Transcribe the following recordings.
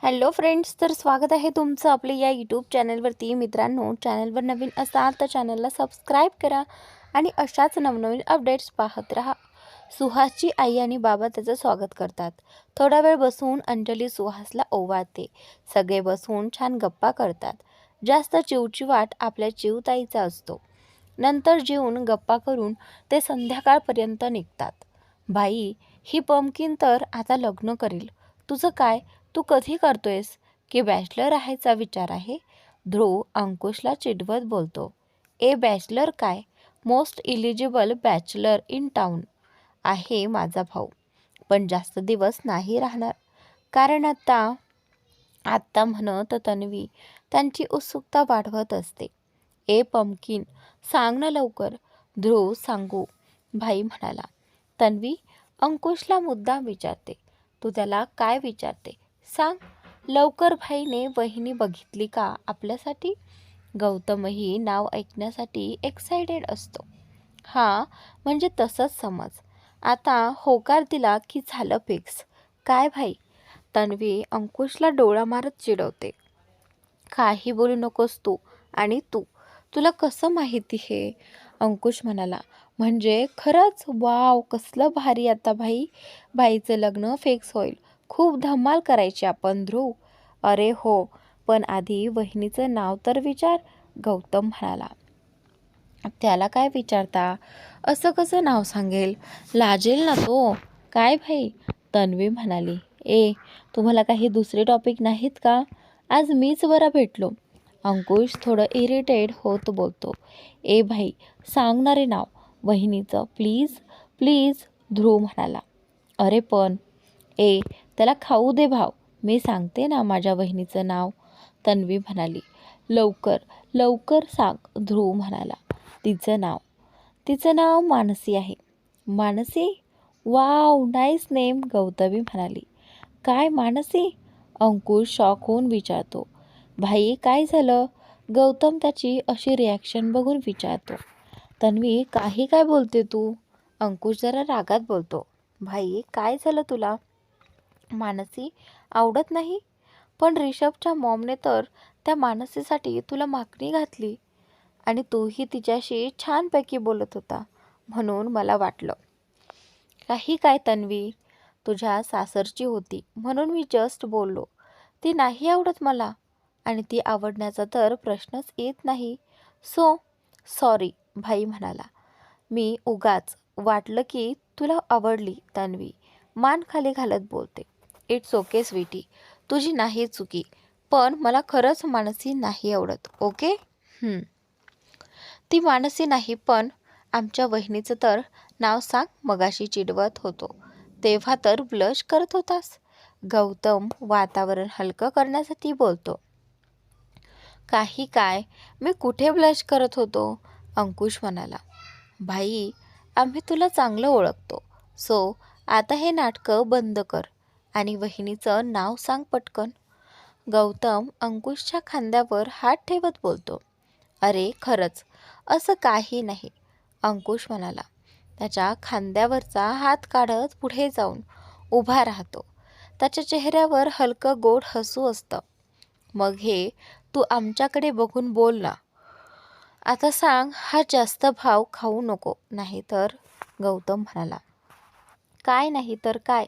Hello friends, तर स्वागत आहे तुमचं आपल्या या यूट्यूब चॅनलवरती. मित्रांनो, चॅनलवर नवीन असाल तर चॅनलला सबस्क्राईब करा आणि अशाच नवनवीन अपडेट्स पाहत राहा. सुहासची आई आणि बाबा त्याचं स्वागत करतात. थोडा वेळ बसून अंजली सुहासला ओवाळते. सगळे बसून छान गप्पा करतात. जास्त चिवचिवाट आपल्या चिवताईचा असतो. नंतर जेवून गप्पा करून ते संध्याकाळपर्यंत निघतात. बाई, ही पंपकिन तर आता लग्न करेल. तुझं काय? तू कधी करतोयस? की बॅचलर राहायचा विचार आहे? ध्रुव अंकुशला चिडवत बोलतो. ए बॅचलर काय? Most eligible bachelor in town आहे माझा भाऊ. पण जास्त दिवस नाही राहणार. कारण आत्ता म्हणत तन्वी त्यांची उत्सुकता वाढवत असते. ए पंपकिन, सांग ना लवकर. ध्रुव सांगू, भाई म्हणाला. तन्वी अंकुशला मुद्दाम विचारते. तू त्याला काय विचारते? सांग लवकर. भाईने वहिनी बघितली का आपल्यासाठी? गौतमही नाव ऐकण्यासाठी एक्सायटेड असतो. हां, म्हणजे तसंच समज. आता होकार दिला की झालं फिक्स. काय भाई? तन्वी अंकुशला डोळा मारत चिडवते. काही बोलू नकोस तू. आणि तुला कसं माहिती हे? अंकुश म्हणाला. म्हणजे खरंच? वाव, कसलं भारी. आता बाईचं लग्न फिक्स होईल. खूप धमाल करायची आपण ध्रुव. अरे हो, पण आधी वहिनीचं नाव तर विचार, गौतम म्हणाला. त्याला काय विचारता? असं कसं नाव सांगेल? लाजेल ना तो. काय भाई? तन्वी म्हणाली. ए, तुम्हाला काही दुसरे टॉपिक नाहीत का? आज मीच बरा भेटलो. अंकुश थोडं इरिटेट होत बोलतो. ए भाई, सांगणारे नाव वहिनीचं प्लीज प्लीज, ध्रुव म्हणाला. अरे पण त्याला खाऊ दे भाव. मी सांगते ना माझ्या वहिनीचं नाव, तन्वी म्हणाली. लवकर लवकर सांग, ध्रुव म्हणाला. तिचं नाव मानसी आहे. Mansi? Wow, nice name, Gautami म्हणाली. काय मानसी? अंकुश शॉक होऊन विचारतो. भाई काय झालं? गौतम त्याची अशी रिॲक्शन बघून विचारतो. तन्वी काही काय बोलते तू? अंकुश जरा रागात बोलतो. भाई काय झालं तुला? मानसी आवडत नाही? पण रिषभच्या मॉमने तर त्या मानसीसाठी तुला मागणी घातली आणि तूही तिच्याशी छानपैकी बोलत होता, म्हणून मला वाटलं. काही काय तन्वी, तुझ्या सासरची होती म्हणून मी जस्ट बोललो. ती नाही आवडत मला आणि ती आवडण्याचा तर प्रश्नच येत नाही. सॉरी, भाई म्हणाला. मी उगाच वाटलं की तुला आवडली, तन्वी मान खाली घालत बोलते. इट्स ओके स्वीटी, तुझी नाही चुकी. पण मला खरंच मानसी नाही आवडत. ओके? ती मानसी नाही, पण आमच्या वहिनीचं तर नाव सांग. मगाशी चिडवत होतो तेव्हा तर ब्लश करत होतास. गौतम वातावरण हलकं करण्यासाठी बोलतो. काही काय? मी कुठे ब्लश करत होतो? अंकुश म्हणाला. भाई, आम्ही तुला चांगलं ओळखतो. आता हे नाटकं बंद कर आणि वहिनीचं नाव सांग पटकन. गौतम अंकुशच्या खांद्यावर हात ठेवत बोलतो. अरे खरंच असं काही नाही, अंकुश म्हणाला. त्याच्या खांद्यावरचा हात काढत पुढे जाऊन उभा राहतो. त्याच्या चेहऱ्यावर हलकं गोड हसू असतं. मग हे तू आमच्याकडे बघून बोल ना. आता सांग, हा जास्त भाव खाऊ नको, नाही तर. गौतम म्हणाला. काय नाही तर काय?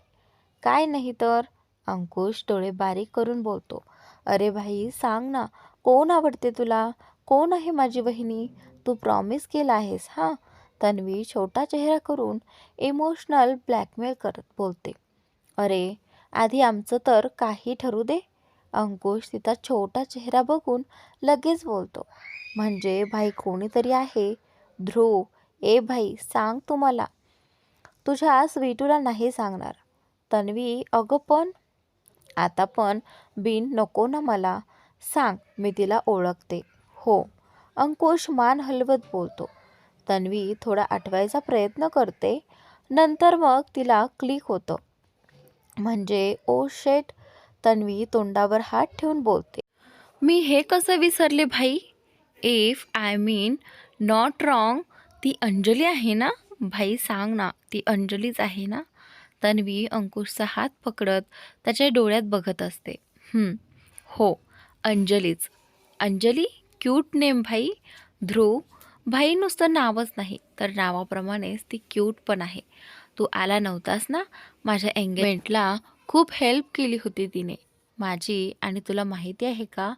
काय नाही तर? अंकुश डोळे बारीक करून बोलतो. अरे भाई सांग ना, कोण आवडते तुला? कोण आहे माझी वहिनी? तू प्रॉमिस केला आहेस हां. तन्वी छोटा चेहरा करून इमोशनल ब्लॅकमेल करत बोलते. अरे आधी आमचं तर काही ठरू दे. अंकुश तिचा छोटा चेहरा बघून लगेच बोलतो. म्हणजे भाई कोणीतरी आहे. ध्रुव, ए भाई सांग तुम्हाला. तुझ्या स्वीटूला नाही सांगणार. तन्वी, अगं पण. आता पण बिन नको ना मला. सांग, मी तिला ओळखते. हो, अंकुश मान हलवत बोलतो. तन्वी थोडा आठवायचा प्रयत्न करते. नंतर मग तिला क्लिक होतं. म्हणजे ओ शेट. तन्वी तोंडावर हात ठेवून बोलते. मी हे कसं विसरले भाई? If I mean not wrong, ती अंजली आहे ना? भाई सांग ना, ती अंजलीच आहे ना? तन्वी अंकुशचा हात पकडत त्याच्या डोळ्यात बघत असते. हं, हो, अंजलीच. अंजली? क्यूट नेम भाई. ध्रुव, भाई नुसतं नावच नाही तर नावाप्रमाणेच ती क्यूट पण आहे. तू आला नव्हतास ना माझ्या एंगेजमेंटला. खूप हेल्प केली होती तिने माझी. आणि तुला माहिती आहे का,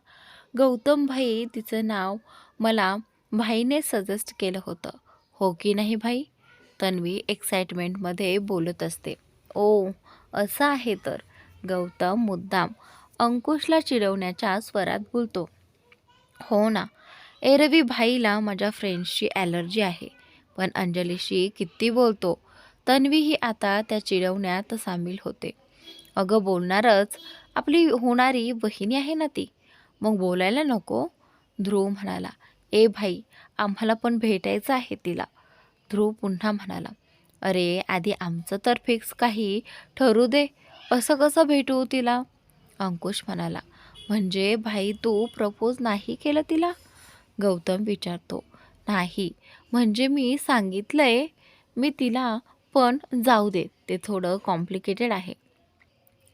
गौतम भाई तिचं नाव मला भाईने सजेस्ट केलं होतं. हो की नाही भाई? तन्वी एक्साइटमेंटमध्ये बोलत असते. ओ, असं आहे तर. गौतम मुद्दाम अंकुशला चिडवण्याच्या स्वरात बोलतो. हो ना, एरवी भाईला माझ्या फ्रेंड्सची ॲलर्जी आहे, पण अंजलीशी किती बोलतो. तन्वी ही आता त्या चिडवण्यात सामील होते. अगं बोलणारच, आपली होणारी वहिनी आहे ना ती, मग बोलायला नको? ध्रुव म्हणाला. ए भाई, आम्हाला पण भेटायचं आहे तिला. ध्रुव पुन्हा म्हणाला. अरे आधी आमचं तर फिक्स काही ठरू दे, असं कसं भेटू तिला? अंकुश म्हणाला. म्हणजे भाई तू प्रपोज नाही केलं तिला? गौतम विचारतो. नाही, म्हणजे मी सांगितलंय मी तिला, पण जाऊ दे, ते थोडं कॉम्प्लिकेटेड आहे.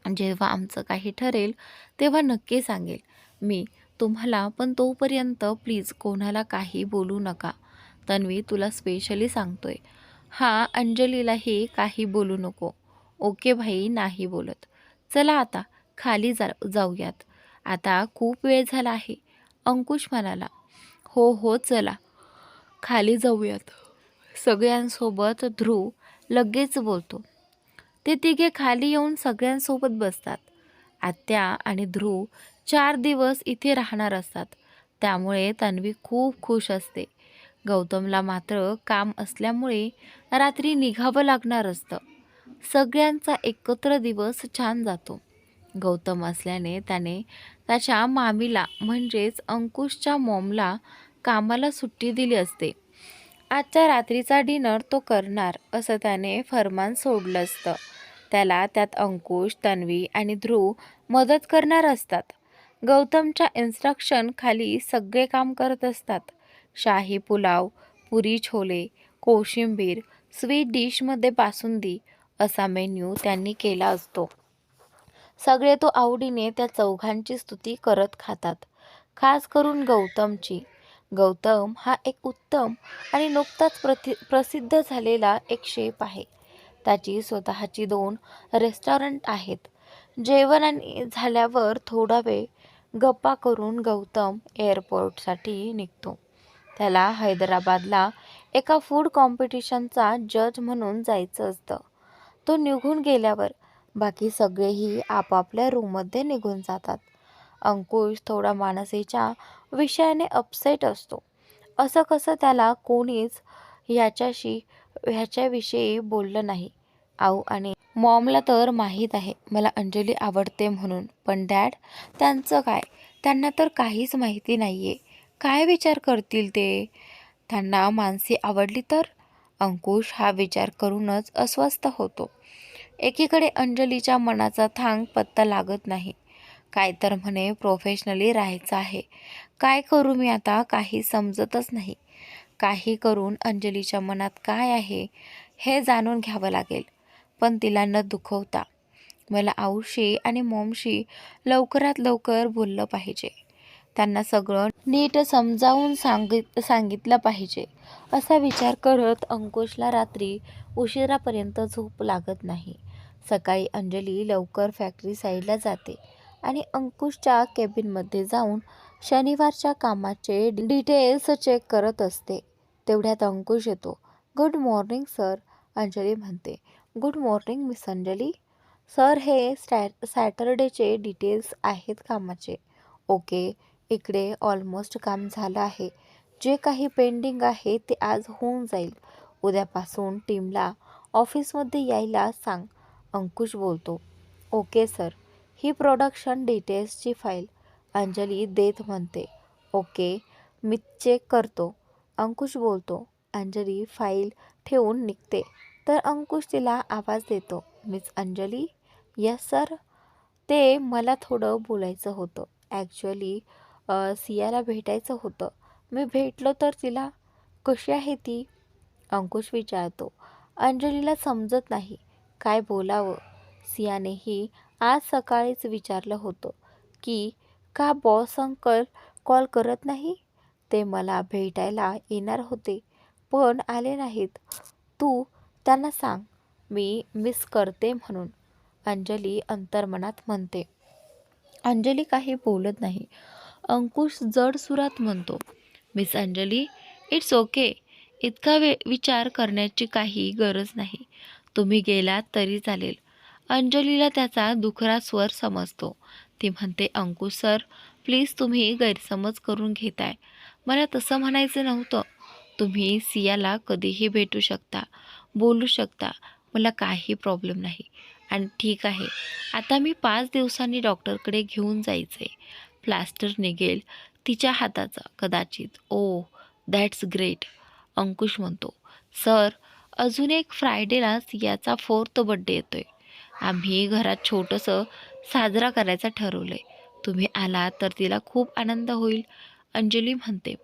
जेव्हा आमचं काही ठरेल तेव्हा नक्की सांगेल मी तुम्हाला, पण तोपर्यंत प्लीज कोणाला काही बोलू नका. तन्वी, तुला स्पेशली सांगतोय. हां, अंजलीलाही काही बोलू नको. ओके भाई, नाही बोलत. चला आता खाली जाऊयात. आता खूप वेळ झाला आहे. अंकुश म्हणाला. हो हो, चला खाली जाऊयात. सगळ्यांसोबत ध्रुव लगेच बोलतो. ते तिघे खाली येऊन सगळ्यांसोबत बसतात. आत्या आणि ध्रुव 4 दिवस इथे राहणार असतात, त्यामुळे तन्वी खूप खुश असते. गौतमला मात्र काम असल्यामुळे रात्री निघावं लागणार असतं. सगळ्यांचा एकत्र दिवस छान जातो. गौतम असल्याने त्याने त्याच्या मामीला म्हणजेच अंकुशच्या मॉमला कामाला सुट्टी दिली असते. आजच्या रात्रीचा डिनर तो करणार असं त्याने फरमान सोडलं असतं. त्याला त्यात अंकुश, तन्वी आणि ध्रुव मदत करणार असतात. गौतमच्या इन्स्ट्रक्शन खाली सगळे काम करत असतात. शाही पुलाव, पुरी छोले, कोशिंबीर, स्वीट डिशमध्ये बासुंदी असा मेन्यू त्यांनी केला असतो. सगळे तो आवडीने त्या चौघांची स्तुती करत खातात, खास करून गौतमची. गौतम हा एक उत्तम आणि नुकताच प्रसिद्ध झालेला एक शेफ आहे. त्याची स्वतःची 2 रेस्टॉरंट आहेत. जेवण आणि झाल्यावर थोडा वेळ गप्पा करून गौतम एअरपोर्टसाठी निघतो. त्याला हैदराबादला एका फूड कॉम्पिटिशनचा जज म्हणून जायचं असतं. तो निघून गेल्यावर बाकी सगळेही आपापल्या रूममध्ये निघून जातात. अंकुश थोडा मानसीच्या विषयाने अपसेट असतो. असं कसं त्याला कोणीच ह्याच्याविषयी बोललं नाही. आऊ आणि मॉमला तर माहीत आहे मला अंजली आवडते म्हणून, पण डॅड, त्यांचं काय? त्यांना तर काहीच माहिती नाही आहे. काय विचार करतील ते? त्यांना मानसी आवडली तर? अंकुश हा विचार करूनच अस्वस्थ होतो. एकीकडे अंजलीच्या मनाचा थांग पत्ता लागत नाही. काय तर म्हणे प्रोफेशनली राहायचं आहे. काय करू मी आता, काही समजतच नाही. काही करून अंजलीच्या मनात काय आहे हे जाणून घ्यावं लागेल, पण तिला न दुखवता. मला आऊशी आणि मॉमशी लवकरात लवकर बोललं पाहिजे. त्यांना सगळं नीट समजावून सांगितलं पाहिजे. असा विचार करत अंकुशला रात्री उशिरापर्यंत झोप लागत नाही. सकाळी अंजली लवकर फॅक्टरी साईडला जाते आणि अंकुशच्या केबिनमध्ये जाऊन शनिवारच्या कामाचे डिटेल्स चेक करत असते. तेवढ्यात अंकुश येतो. गुड मॉर्निंग सर, अंजली म्हणते. Good morning miss Anjali. Sir, हे सॅटरडेचे डिटेल्स आहेत कामाचे. ओके, इकडे ऑलमोस्ट काम झालं आहे. जे काही पेंडिंग आहे ते आज होऊन जाईल. उद्यापासून टीमला ऑफिसमध्ये यायला सांग, अंकुश बोलतो. Okay sir. ही प्रोडक्शन डिटेल्सची फाईल अंजली देत म्हणते. ओके, मी चेक करतो, अंकुश बोलतो. अंजली फाईल ठेवून निघते तर अंकुश तिला आवाज देतो. मिस अंजली. Yes sir. ते मला थोडं बोलायचं होतं. ॲक्च्युअली सियाला भेटायचं होतं. मी भेटलो तर तिला. कशी आहे ती? अंकुश विचारतो. अंजलीला समजत नाही काय बोलावं. सियानेही आज सकाळीच विचारलं होतं. की का बॉस अंकल कॉल करत नाही? ते मला भेटायला येणार होते पण आले नाहीत. तू त्यांना सांग मी मिस करते म्हणून, अंजली अंतर्मनात म्हणते. अंजली काही बोलत नाही. अंकुश जड सुरात म्हणतो, मिस अंजली, इट्स ओके. इतका विचार करण्याची काही गरज नाही. तुम्ही गेलात तरी चालेल. अंजलीला त्याचा दुखरा स्वर समजतो. ती म्हणते, अंकुश सर, प्लीज तुम्ही गैरसमज करून घेताय. मला तसं म्हणायचं नव्हतं. तुम्ही सियाला कधीही भेटू शकता, बोलू शकता. मला काही प्रॉब्लेम नाही. आणि ठीक आहे, आता मी 5 दिवसांनी डॉक्टरकडे घेऊन जायचे. प्लास्टर निघेल तिच्या हाताचा कदाचित. ओ दॅट्स ग्रेट. अंकुश म्हणतो, सर, अजून एक फ्रायडेला सियाचा 4th बर्थडे येतोय. आम्ही घरात छोटंसं साजरा करायचा ठरवलं आहे. तुम्ही आलात तर तिला खूप आनंद होईल. अंजली म्हणते,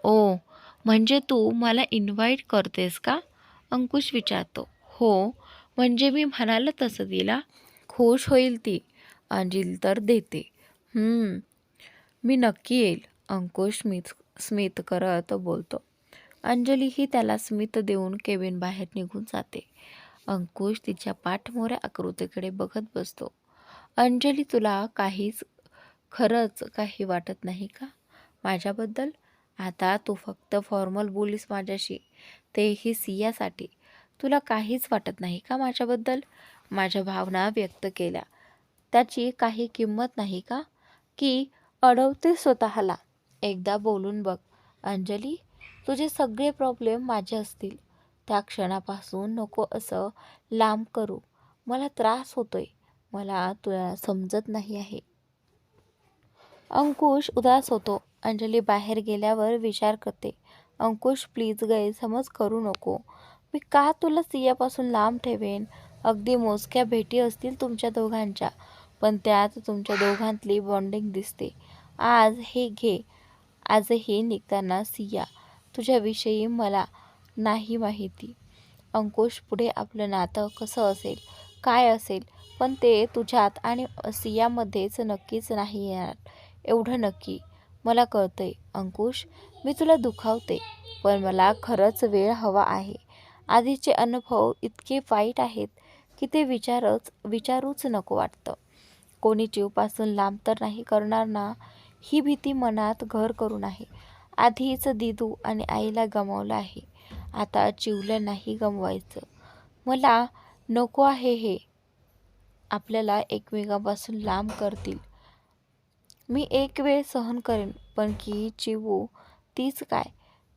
ओ म्हणजे तू मला इन्व्हाइट करतेस का? अंकुश विचारतो. हो, म्हणजे मी म्हणाल तसं तिला खुश होईल ती. अंजली तर देते. मी नक्की येईल, अंकुश स्मित करत बोलतो. अंजलीही त्याला स्मित देऊन केबिन बाहेर निघून जाते. अंकुश तिच्या पाठमोऱ्या आकृतीकडे बघत बसतो. अंजली, तुला खरंच काही वाटत नाही का माझ्याबद्दल? आता तू फक्त फॉर्मल बोलीस माझ्याशी, तेही सियासाठी. तुला काहीच वाटत नाही का माझ्याबद्दल? माझ्या भावना व्यक्त केल्या त्याची काही किंमत नाही का? की अडवते स्वतःला? एकदा बोलून बघ अंजली. तुझे सगळे प्रॉब्लेम माझे असतील. त्या क्षणापासून नको असं लांब करू. मला त्रास होतोय. मला तुला समजत नाही आहे. अंकुश उदास होतो. अंजली बाहेर गेल्यावर विचार करते, अंकुश प्लीज गैरसमज करू नको. मी का तुला सियापासून लांब ठेवेन? अगदी मोजक्या भेटी असतील तुमच्या दोघांच्या, पण त्यात तुमच्या दोघांतली बॉन्डिंग दिसते. आज हे घे. आजही निघताना सिया तुझ्याविषयी मला नाही माहिती. अंकुश, पुढे आपलं नातं कसं असेल, काय असेल, पण ते तुझ्यात आणि सियामध्येच नक्कीच नाही येणार. एवढं नक्की मला कळतंय. अंकुश, मी तुला दुखावते, पण मला खरंच वेळ हवा आहे. आधीचे अनुभव इतके वाईट आहेत की ते विचारूच नको वाटतं. कोणी जीवपासून लांब तर नाही करणार ना, ही भीती मनात घर करून आहे. आधीच दिदू आणि आईला गमावलं आहे, आता चिवलं नाही गमवायचं. मला नको आहे हे आपल्याला एकमेकांपासून लांब करतील. मी एक वेळ सहन करेन, पण की चिवू, तीच काय,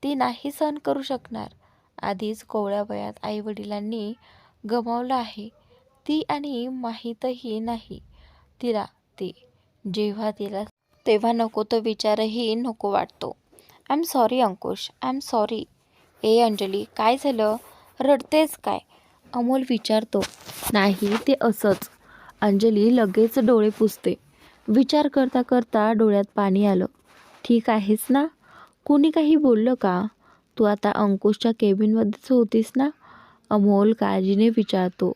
ती नाही सहन करू शकणार. आधीच कोवळ्या वयात आईवडिलांनी गमावलं आहे. ती आणि माहीतही नाही तिला ते. जेव्हा तिला तेव्हा नको तो विचारही नको वाटतो. I am sorry Ankush, I am sorry. ए अंजली, काय झालं? रडतेस काय? अमोल विचारतो. नाही, ते असंच. अंजली लगेच डोळे पुसते. विचार करता करता डोळ्यात पाणी आलं. ठीक आहेस ना? कोणी काही बोललं का? तू आता अंकुशच्या केबिनमध्येच होतीस ना? अमोल काळजीने विचारतो.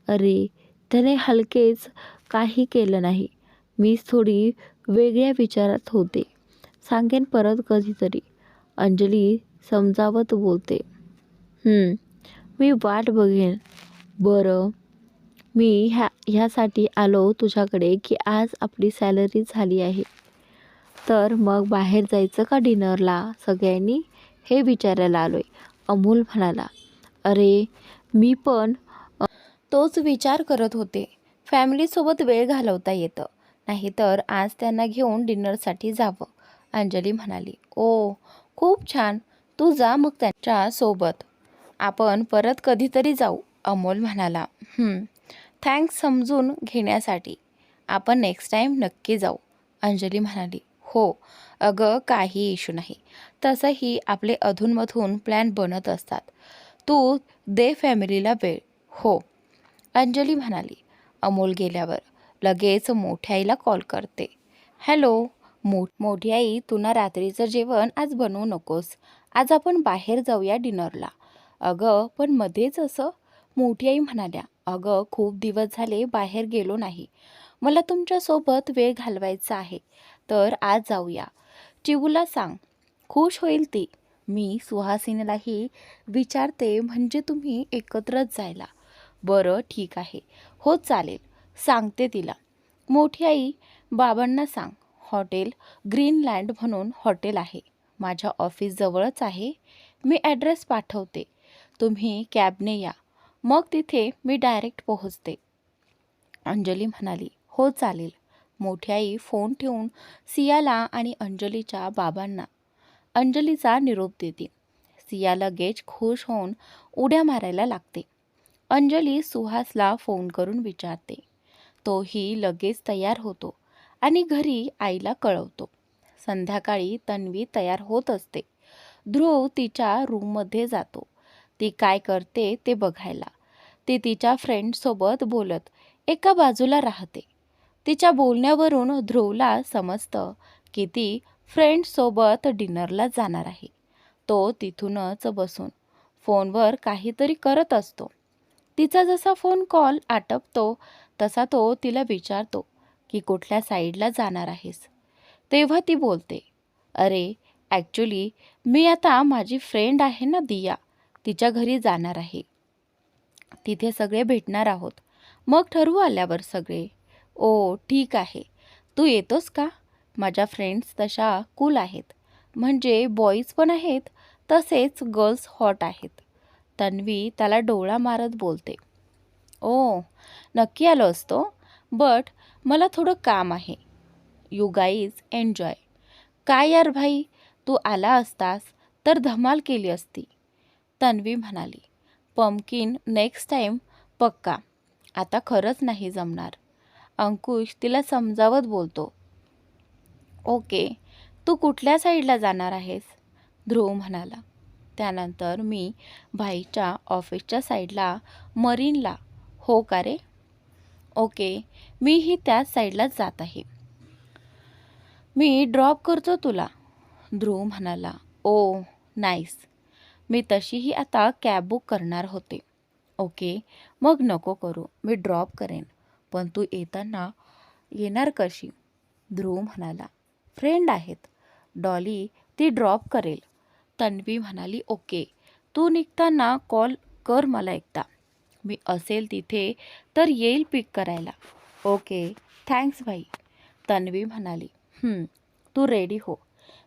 अरे, त्याने हलकेच काही केलं नाही. मीच थोडी वेगळ्या विचारात होते. सांगेन परत कधीतरी, अंजली समजावत बोलते. मी वाट बघेन. बरं, मी ह्यासाठी आलो तुझ्याकडे की आज आपली सॅलरी झाली आहे, तर मग बाहेर जायचं का डिनरला सगळ्यांनी, हे विचारायला आलोय, अमोल म्हणाला. अरे, मी पण तोच विचार करत होते. फॅमिलीसोबत वेळ घालवता येतं, नाहीतर आज त्यांना घेऊन डिनरसाठी जावं, अंजली म्हणाली. ओ, खूप छान. तू जा मग त्यांच्यासोबत. आपण परत कधीतरी जाऊ, अमोल म्हणाला. थँक्स समजून घेण्यासाठी. आपण नेक्स्ट टाईम नक्की जाऊ, अंजली म्हणाली. हो अगं, काही इश्यू नाही. तसंही आपले अधूनमधून प्लॅन बनत असतात. तू दे फॅमिलीला वेळ. हो, अंजली म्हणाली. अमोल गेल्यावर लगेच मोठ्या आईला कॉल करते. हॅलो मोठी आई, तू ना रात्रीचं जेवण आज बनवू नकोस. आज आपण बाहेर जाऊया डिनरला. अगं, पण मध्येच असं, मोठी आई म्हणाल्या. अगं, खूप दिवस झाले बाहेर गेलो नाही. मला तुमच्यासोबत वेळ घालवायचा आहे, तर आज जाऊया. चिवूला सांग, खुश होईल ती. मी सुहासिनीलाही विचारते, म्हणजे तुम्ही एकत्रच जायला. बरं ठीक आहे, हो चालेल, सांगते तिला. मोठी आई, बाबांना सांग, हॉटेल ग्रीनलँड म्हणून हॉटेल आहे, माझ्या ऑफिसजवळच आहे. मी ॲड्रेस पाठवते, तुम्ही कॅबने या, मग तिथे मी डायरेक्ट पोहोचते. अंजली म्हणाली, हो चालेल. मोठी आई फोन ठेवून सियाला आणि अंजलीच्या बाबांना अंजलीचा निरोप देते. सिया लगेच खुश होऊन उड्या मारायला लागते. अंजली सुहासला फोन करून विचारते. तोही लगेच तयार होतो आणि घरी आईला कळवतो. संध्याकाळी तन्वी तयार होत असते. ध्रुव तिच्या रूममध्ये जातो. ती काय करते ते बघायला. ती तिच्या फ्रेंडसोबत बोलत एका बाजूला राहते. तिच्या बोलण्यावरून ध्रुवला समजतं की ती फ्रेंड्ससोबत डिनरला जाणार आहे. तो तिथूनच बसून फोनवर काहीतरी करत असतो. तिचा जसा फोन कॉल आटपतो तसा तो तिला विचारतो की कुठल्या साईडला जाणार आहेस. तेव्हा ती बोलते, अरे ॲक्च्युली मी आता माझी फ्रेंड आहे ना दिया, तिच्या घरी जाणार आहे. तिथे सगळे भेटणार आहोत, मग ठरवू आल्यावर सगळे. ओ ठीक आहे, तू येतोस का? माझ्या फ्रेंड्स तशा कूल आहेत, म्हणजे बॉईज पण आहेत तसेच गर्ल्स हॉट आहेत. तन्वी त्याला डोळा मारत बोलते, ओ नक्की आलो असतो, बट मला थोडं काम आहे. You guys enjoy. काय यार भाई, तू आला असतास तर धमाल केली असती. तन्वी म्हणाली, पंपकिन नेक्स्ट टाईम पक्का, आता खरंच नाही जमणार. अंकुश तिला समजावत बोलतो, ओके, तू कुठल्या साईडला जाणार आहेस? ध्रुव म्हणाला. त्यानंतर मी भाईच्या ऑफिसच्या साईडला मरीनला. हो का रे? ओके, मीही त्याच साईडलाच जात आहे. मी ड्रॉप करतो तुला, ध्रुव म्हणाला. ओ नाईस, मी तशीही आता कॅब बुक करणार होते. ओके, मग नको करू, मी ड्रॉप करेन, पण तू येणार कशी? ध्रुव म्हणाला. फ्रेंड आहेत, डॉली ती ड्रॉप करेल. तन्वी म्हणाली, ओके, तू निघताना कॉल कर मला एकदा, मी असेल तिथे तर येईल पिक करायला. ओके, थँक्स भाई. तन्वी म्हणाली, तू रेडी हो,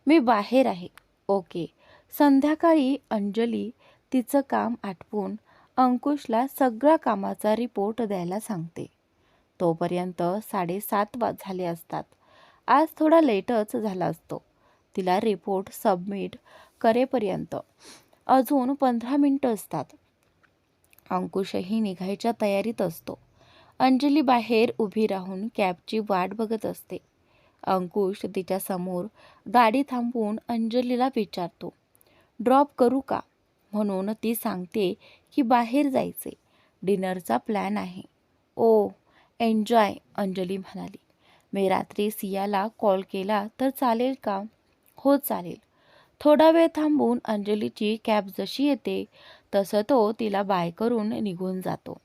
मी बाहेर आहे. ओके. संध्याकाळी अंजली तिचं काम आटपून अंकुशला सगळ्या कामाचा रिपोर्ट द्यायला सांगते. तोपर्यंत 7:30 झाले असतात. आज थोडा लेटच झाला असतो. तिला रिपोर्ट सबमिट करेपर्यंत अजून 15 मिनिटं असतात. अंकुशही निघायच्या तयारीत असतो. अंजली बाहेर उभी राहून कॅबची वाट बघत असते. अंकुश तिच्यासमोर गाडी थांबवून अंजलीला विचारतो, ड्रॉप करू का? म्हणून ती सांगते की बाहेर जायचे, डिनरचा प्लॅन आहे. ओ एन्जॉय, अंजली म्हणाली. मी रात्री सियाला कॉल केला तर चालेल का? हो चालेल. थोडा वेळ थांबून अंजलीची कॅब जशी येते तसं तो तिला बाय करून निघून जातो.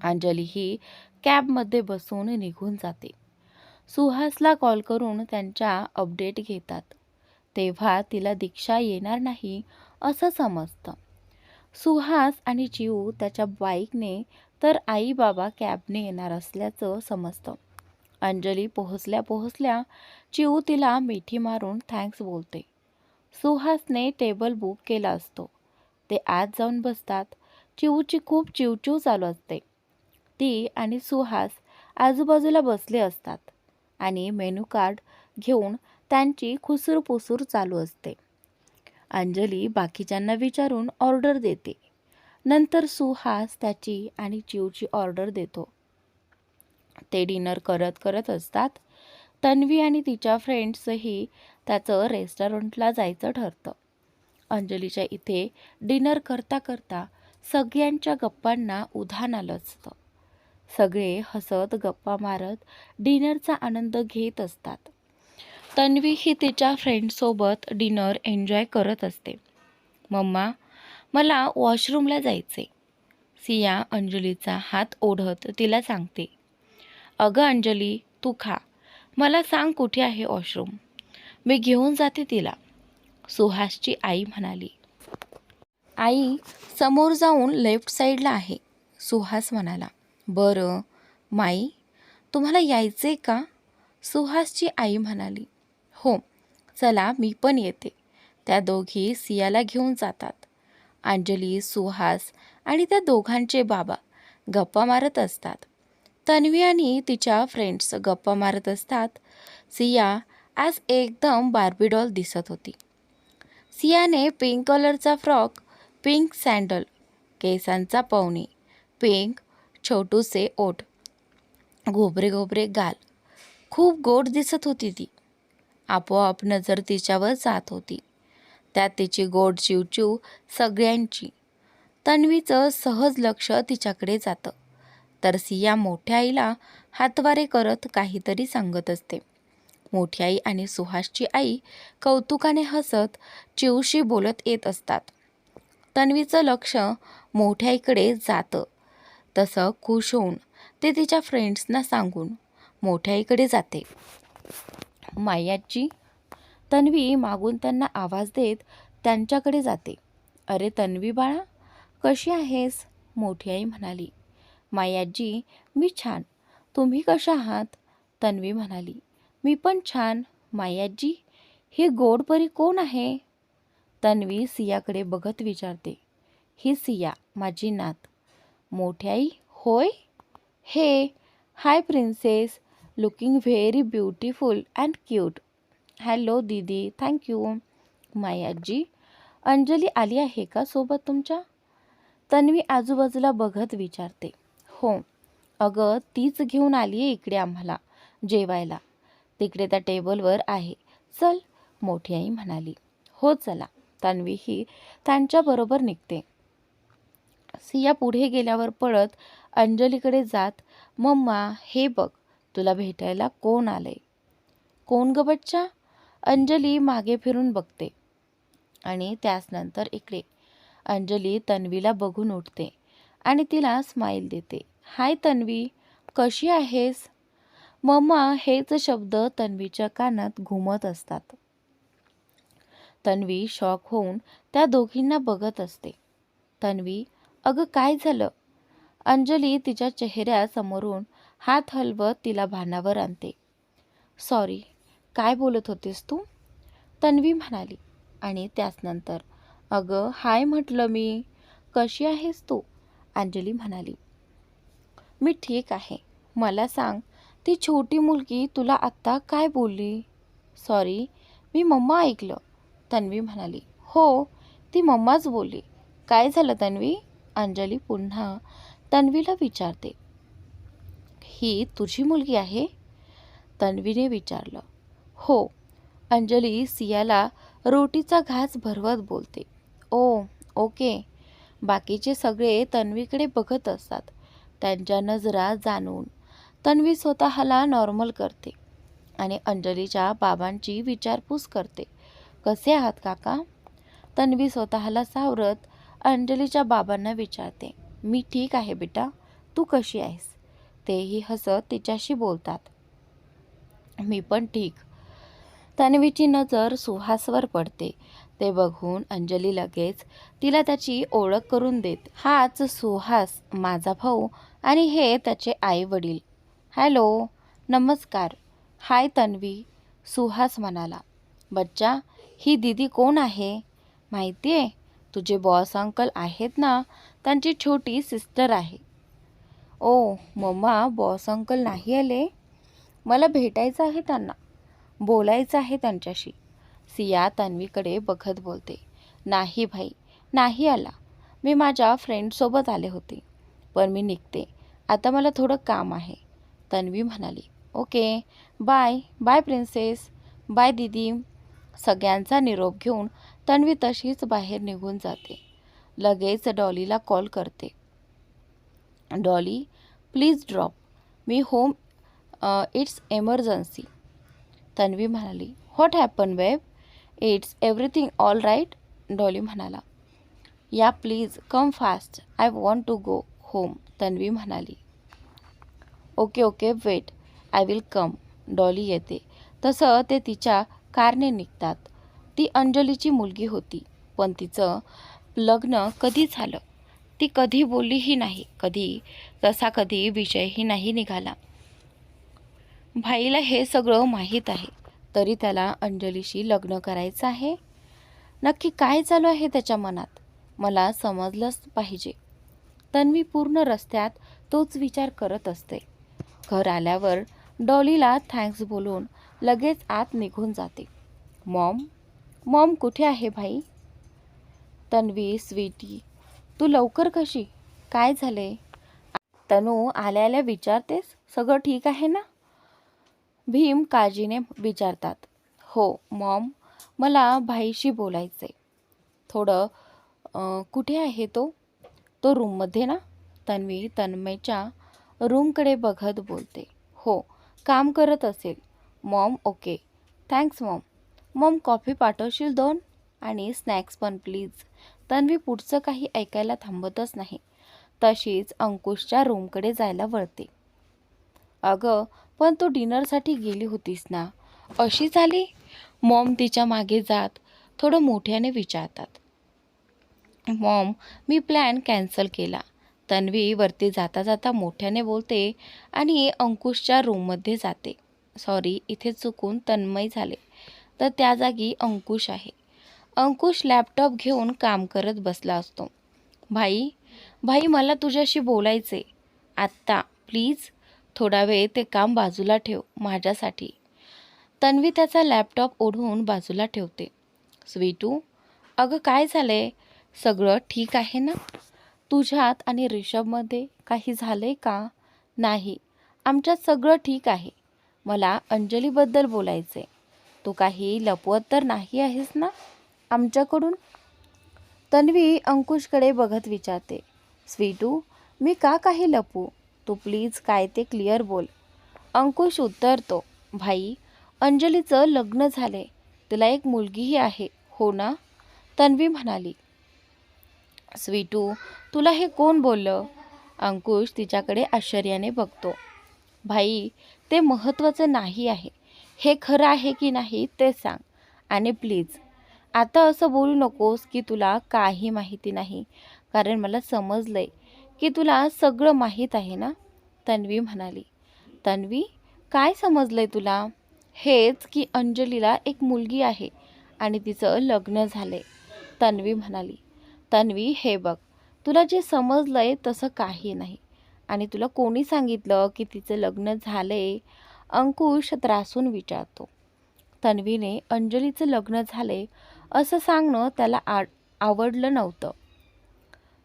अंजली ही कॅबमध्ये बसून निघून जाते. सुहासला कॉल करून त्यांच्या अपडेट घेतात. तेव्हा तिला दीक्षा येणार नाही असं समजतं. सुहास आणि चिऊ त्याच्या बाईकने तर आई बाबा कॅबने येणार असल्याचं समजतं. अंजली पोहोचल्या चिऊ तिला मिठी मारून थँक्स बोलते. सुहासने टेबल बुक केला असतो. ते आत जाऊन बसतात. चिऊची खूप चिवचिव चालू असते. ती आणि सुहास आजूबाजूला बसले असतात आणि मेनू कार्ड घेऊन त्यांची खुसूरपुसूर चालू असते. अंजली बाकीच्यांना विचारून ऑर्डर देते. नंतर सुहास त्याची आणि चिवची ऑर्डर देतो. ते डिनर करत असतात. तन्वी आणि तिच्या फ्रेंड्सही त्याचं रेस्टॉरंटला जायचं ठरतं. अंजलीच्या इथे डिनर करता करता सगळ्यांच्या गप्पांना उधाण आलं असतं. सगळे हसत गप्पा मारत डिनरचा आनंद घेत असतात. तन्वी ही तिच्या फ्रेंडसोबत डिनर एन्जॉय करत असते. मम्मा, मला वॉशरूमला जायचे, सिया अंजलीचा हात ओढत तिला सांगते. अगं अंजली, तू खा. मला सांग कुठे आहे वॉशरूम. मी घेऊन जाते तिला, सुहासची आई म्हणाली. आई, समोर जाऊन लेफ्ट साईडला आहे, सुहास म्हणाला. बरं माई, तुम्हाला यायचे का, सुहासची आई म्हणाली. हो, चला मी पण येते. त्या दोघी सियाला घेऊन जातात. अंजली, सुहास आणि त्या दोघांचे बाबा गप्पा मारत असतात. तन्वी आणि तिच्या फ्रेंड्स गप्पा मारत असतात. सिया आज एकदम बार्बी डॉल दिसत होती. सियाने पिंक कलरचा फ्रॉक, पिंक सँडल, केसांचा पवनी, पिंक छोटूसे ओठ, घोबरे घोबरे गाल, खूप गोड दिसत होती ती. आपोआप नजर तिच्यावर जात होती. त्यात तिची गोड चिवचिव सगळ्यांची. तन्वीचं सहज लक्ष तिच्याकडे जातं, तर सिया मोठ्या आईला हातवारे करत काहीतरी सांगत असते. मोठी आई आणि सुहासची आई कौतुकाने हसत चिवशी बोलत येत असतात. तन्वीचं लक्ष मोठ्या आईकडे जातं. तसं खुश होऊन ते तिच्या फ्रेंड्सना सांगून मोठ्या आईकडे जाते. मायाची. तन्वी मागून त्यांना आवाज देत त्यांच्याकडे जाते. अरे तन्वी बाळा, कशी आहेस, मोठी आई म्हणाली. मायाजी, मी छान. तुम्ही कशा आहात, तन्वी म्हणाली. मी पण छान. मायाजी, ही गोडपरी कोण आहे, तन्वी सियाकडे बघत विचारते. ही सिया, माझी नात. मोठी आई, होय. Hey, hi princess, looking very beautiful and cute. Hello दीदी, थँक्यू. मायाजी, अंजली आली आहे का सोबत तुमच्या, तन्वी आजूबाजूला बघत विचारते. हो अगं, तीच घेऊन आली आहे इकडे आम्हाला जेवायला. तिकडे त्या टेबलवर आहे, चल, मोठी आई म्हणाली. हो चला. तन्वी ही त्यांच्याबरोबर निघते. सिया पुढे गेल्यावर पळत अंजलीकडे जात, मम्मा हे बघ, तुला भेटायला कोण आलंय. कोण ग बच्चा, अंजली मागे फिरून बघते आणि त्याचनंतर इकडे. अंजली तन्वीला बघून उठते आणि तिला स्माईल देते. हाय तन्वी, कशी आहेस. मम्मा हेच शब्द तन्वीच्या कानात घुमत असतात. तन्वी शॉक होऊन त्या दोघींना बघत असते. तन्वी, अगं काय झालं. अंजली तिच्या चेहऱ्यासमोरून हात हलवत तिला भानावर आणते. सॉरी, काय बोलत होतीस तू, तन्वी म्हणाली. आणि त्याचनंतर अगं हाय म्हटलं मी, कशी आहेस तू, अंजली म्हणाली. मी ठीक आहे. मला सांग, ती छोटी मुलगी तुला आत्ता काय बोलली. सॉरी, मी मम्मा ऐकलं, तन्वी म्हणाली. हो, ती मम्माच बोलली. काय झालं तन्वी, अंजली पुन्हा तन्वीला विचारते. ही तुझी मुलगी आहे, तन्वीने विचारलं. हो, अंजली सियाला रोटीचा घास भरवत बोलते. ओ ओके. बाकीचे सगळे तन्वीकडे बघत असतात. त्यांच्या नजरा जाणून तन्वी स्वतःला नॉर्मल करते आणि अंजलीच्या बाबांची विचारपूस करते. कसे आहात काका, तन्वी स्वतःला सावरत अंजलीच्या बाबांना विचारते. मी ठीक आहे बेटा, तू कशी आहेस. तेही हसत तिच्याशी बोलतात. मी पण ठीक. तन्वीची नजर सुहासवर पडते. ते बघून अंजली लगेच तिला त्याची ओळख करून देत. हाच सुहास, माझा भाऊ, आणि हे त्याचे आई वडील. हॅलो, नमस्कार. हाय तन्वी, सुहास म्हणाला. बच्चा, ही दीदी कोण आहे, माहिती आहे, तुझे बॉस अंकल आहेत ना, त्यांची छोटी सिस्टर आहे. ओ मम्मा, बॉस अंकल नाही आले. मला भेटायचं आहे त्यांना, बोलायचं आहे त्यांच्याशी. सिया तन्वीकडे बघत बोलते. नाही भाई, नाही आला. मी माझ्या फ्रेंडसोबत आले होते, पण मी निघते आता, मला थोडं काम आहे, तन्वी म्हणाली. Okay, bye bye princess, bye दीदी. सगळ्यांचा निरोप घेऊन तन्वी तशीच बाहेर निघून जाते. लगेच डॉलीला कॉल करते. Dolly, please drop me home, it's emergency, Tanvi म्हणाली. What happen babe, it's everything all right, Dolly म्हणाला. Yeah please come fast, I want to go home, Tanvi म्हणाली. Okay okay wait, I will come. Dolly येते. तसं ते तिच्या कारने निघतात. ती अंजलीची मुलगी होती, पण तिचं लग्न कधी झालं ती कधी बोललीही नाही. कधी विषयही नाही निघाला. भाईला हे सगळं माहीत आहे, तरी त्याला अंजलीशी लग्न करायचं आहे. नक्की काय चालू आहे त्याच्या मनात, मला समजलंच पाहिजे. तन्वी पूर्ण रस्त्यात तोच विचार करत असते. घर आल्यावर डॉलीला थँक्स बोलून लगेच आत निघून जाते. मॉम मॉम कुठे आहे भाई? तन्वी स्वीटी, तू लवकर कशी? काय झाले? तनू आल्या आल्या विचारतेस, सगळं ठीक आहे ना? भीम काळजीने विचारतात. हो मॉम, मला भाईशी बोलायचे थोडं. कुठे आहे तो? तो रूममध्ये ना? तन्वी तन्मयच्या रूमकडे बघत बोलते. हो, काम करत असेल. Mom okay, thanks mom. Mom coffee पाठवशील 2 आणि स्नॅक्स पण प्लीज. तन्वी पुढचं काही ऐकायला थांबतच नाही. तशीच अंकुशच्या रूमकडे जायला वळते. अगं पण तू डिनरसाठी गेली होतीस ना, अशी झाली? मॉम तिच्या मागे जात थोडं मोठ्याने विचारतात. मॉम मी प्लॅन कॅन्सल केला. तन्वी वरती जाता जाता मोठ्याने बोलते आणि अंकुशच्या रूममध्ये जाते. सॉरी, इथे चुकून तन्मय झाले, तर त्या जागी अंकुश आहे. अंकुश लॅपटॉप घेऊन काम करत बसला असतो. भाई भाई मला तुझ्याशी बोलायचे आत्ता, प्लीज. थोडा वेळ ते काम बाजूला ठेव माझ्यासाठी. तन्वी त्याचा लॅपटॉप ओढून बाजूला ठेवते. स्वीटू, अगं काय झालंय? सगळं ठीक आहे ना? तुझ्यात आणि ऋषभमध्ये काही झालंय का? नाही, आमच्यात सगळं ठीक आहे. मला अंजलीबद्दल बोलायचे. तू काही लपवत तर नाही आहेस ना आमच्याकडून? तन्वी अंकुशकडे बघत विचारते. स्वीटू, मी का काही लपू? तू प्लीज काय ते क्लिअर बोल. अंकुश उत्तरतो. भाई, अंजलीचं लग्न झाले, तिला एक मुलगीही आहे, हो ना? तन्वी म्हणाली. स्वीटू, तुला हे कोण बोललं? अंकुश तिच्याकडे आश्चर्याने बघतो. भाई, ते महत्त्वाचं नाही आहे. हे खरं आहे की नाही ते सांग. आणि प्लीज आता असं बोलू नकोस की तुला काही माहिती नाही, कारण मला समजलंय की तुला सगळं माहीत आहे ना? तन्वी म्हणाली. तन्वी, काय समजलंय तुला? हेच की अंजलीला एक मुलगी आहे आणि तिचं लग्न झालंय. तन्वी म्हणाली. तन्वी हे बघ, तुला जे समजलंय तसं काही नाही. आणि तुला कोणी सांगितलं की तिचं लग्न झालंय? अंकुश त्रासून विचारतो. तन्वीने अंजलीचं लग्न झाले असं सांगणं त्याला आवडलं नव्हतं.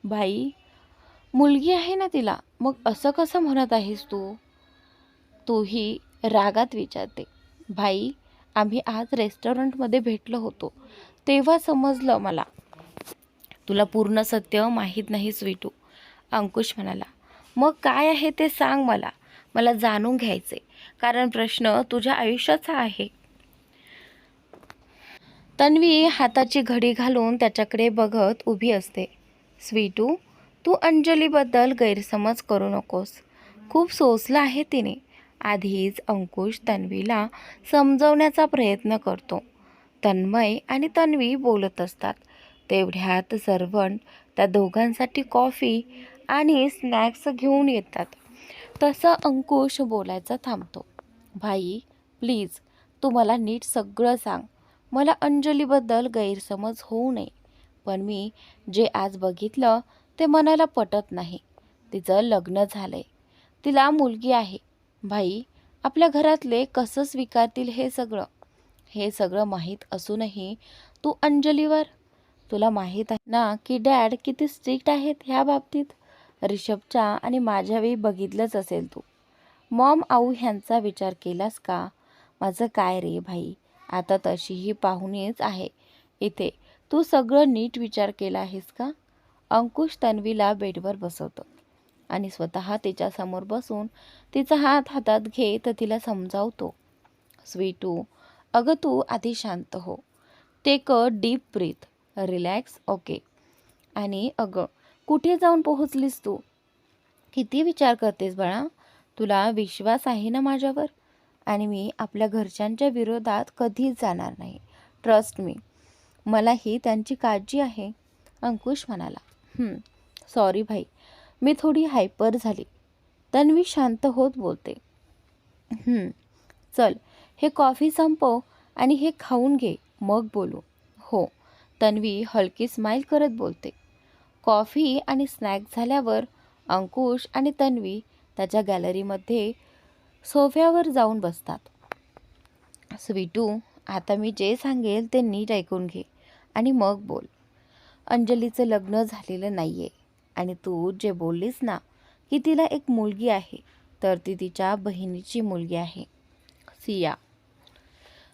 भाई, मुलगी आहे ना तिला, मग असं कसं म्हणत आहेस तू? तूही रागात विचारते. भाई, आम्ही आज रेस्टॉरंटमध्ये भेटलो होतो तेव्हा समजलं मला. तुला पूर्ण सत्य माहीत नाही स्वीटू, अंकुश म्हणाला. मग काय आहे ते सांग मला, मला जाणून घ्यायचे, कारण प्रश्न तुझ्या आयुष्याचा आहे. तन्वी हाताची घडी घालून त्याच्याकडे बघत उभी असते. स्वीटू, तू अंजलीबद्दल गैरसमज करू नकोस. खूप सोसलं आहे तिने. आधीच अंकुश तन्वीला समजवण्याचा प्रयत्न करतो. तन्मय आणि तन्वी बोलत असतात. तेवढ्यात सर्वंट त्या दोघांसाठी कॉफी आणि स्नॅक्स घेऊन येतात. तसं अंकुश बोलायचा थांबतो. भाई, प्लीज तू मला नीट सगळं सांग. मला अंजलीबद्दल गैरसमज होऊ नये, पण मी जे आज बघितलं ते मनाला पटत नाही. तिचं लग्न झालंय, तिला मुलगी आहे. भाई, आपल्या घरातले कसं स्वीकारतील हे सगळं? हे सगळं माहीत असूनही तू अंजलीवर, तुला माहीत आहे ना की डॅड किती स्ट्रिक्ट आहेत ह्या बाबतीत? ऋषभच्या आणि माझ्यावेळी बघितलंच असेल तू. मॉम आऊ ह्यांचा विचार केलास का? माझं काय रे भाई, आता तशीही पाहुणेच आहे इथे, तू सगळं नीट विचार केला आहेस का? अंकुश तन्वीला बेडवर बसवतो आणि स्वतः तिच्यासमोर बसून तिचा हात हातात घेत तिला समजावतो. स्वीटू, अगं तू आधी शांत हो. Take a deep breath, relax, okay. आणि अगं कुठे जाऊन पोहोचलीस तू? किती विचार करतेस बाळा? तुला विश्वास आहे ना माझ्यावर? आणि मी आपल्या घरच्यांच्या विरोधात कधीच जाणार नाही. Trust me. मलाही त्यांची काळजी आहे. अंकुश म्हणाला. सॉरी भाई, मी थोडी हायपर झाली. तन्वी शांत होत बोलते. चल, हे कॉफी संपव आणि हे खाऊन घे, मग बोलू. हो, तन्वी हलकी स्माईल करत बोलते. कॉफी आणि स्नॅक झाल्यावर अंकुश आणि तन्वी त्याच्या गॅलरीमध्ये सोफ्यावर जाऊन बसतात. स्वीटू, आता मी जे सांगेल ते नीट ऐकून घे आणि मग बोल. अंजलीचं लग्न झालेलं नाही आहे आणि तू जे बोललीस ना की तिला एक मुलगी आहे, तर ती तिच्या बहिणीची मुलगी आहे, सिया.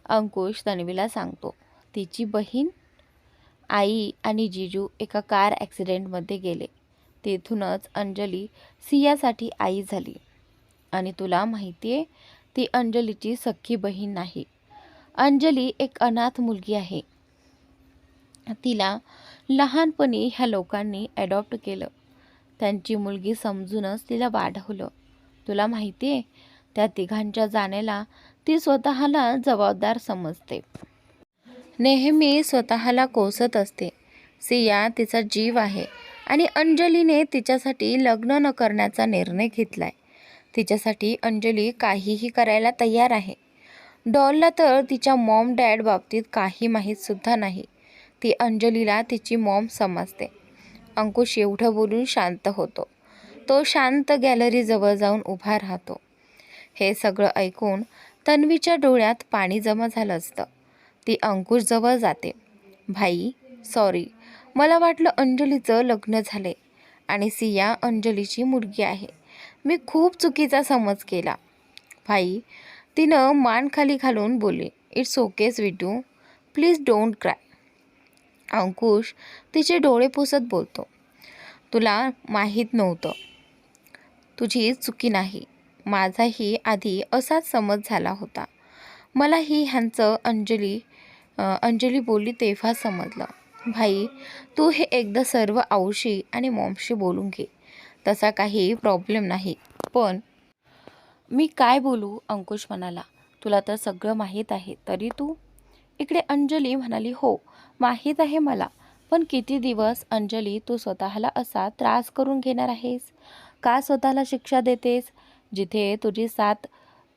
अंकुश तन्वीला सांगतो. तिची बहीण? आई आणि जिजू एका कार ॲक्सिडेंटमध्ये गेले. तेथूनच अंजली सियासाठी आई झाली. आणि तुला माहिती आहे, ती अंजलीची सख्खी बहीण नाही. अंजली एक अनाथ मुलगी आहे. तिला लहानपणी ह्या लोकांनी ॲडॉप्ट केलं. त्यांची मुलगी समजूनच तिला वाढवलं. तुला माहिती आहे, त्या तिघांच्या जाण्याला ती स्वतःला जबाबदार समजते. नेहमी स्वतःला कोसत असते. सिया तिचा जीव आहे आणि अंजलीने तिच्यासाठी लग्न न करण्याचा निर्णय घेतलाय. तिच्यासाठी अंजली काहीही करायला तयार आहे. डॉलला तर तिच्या मॉम डॅड बाबतीत काही माहीतसुद्धा नाही. ती अंजलीला तिची मॉम समजते. अंकुश एवढं बोलून शांत होतो. तो शांत गॅलरीजवळ जाऊन उभा राहतो. हे सगळं ऐकून तन्वीच्या डोळ्यात पाणी जमा झालं असतं. ती अंकुशजवळ जाते. भाई, सॉरी, मला वाटलं अंजलीचं लग्न झाले आणि सिया अंजलीची मुलगी आहे. मी खूप चुकीचा समज केला. भाई, तिनं मान खाली घालून बोलली. इट्स ओके स्वीटू, प्लीज डोंट क्राय. अंकुश तिचे डोळे पुसत बोलतो. तुला माहीत नव्हतं. तुझी चुकी नाही. माझाही आधी असाच समज झाला होता. मलाही ह्यांचं अंजली बोलली तेव्हा समजलं. भाई, तू हे एकदा सर्व आऊशी आणि मॉमशी बोलून घे. तसा काही प्रॉब्लेम नाही. पण मी काय बोलू? अंकुश म्हणाला. तुला तर सगळं माहीत आहे, तरी तू? इकडे अंजली म्हणाली. हो, माहीत आहे मला. पण किती दिवस अंजली तू स्वतःला असा त्रास करून घेणार आहेस? का स्वतःला शिक्षा देतेस जिथे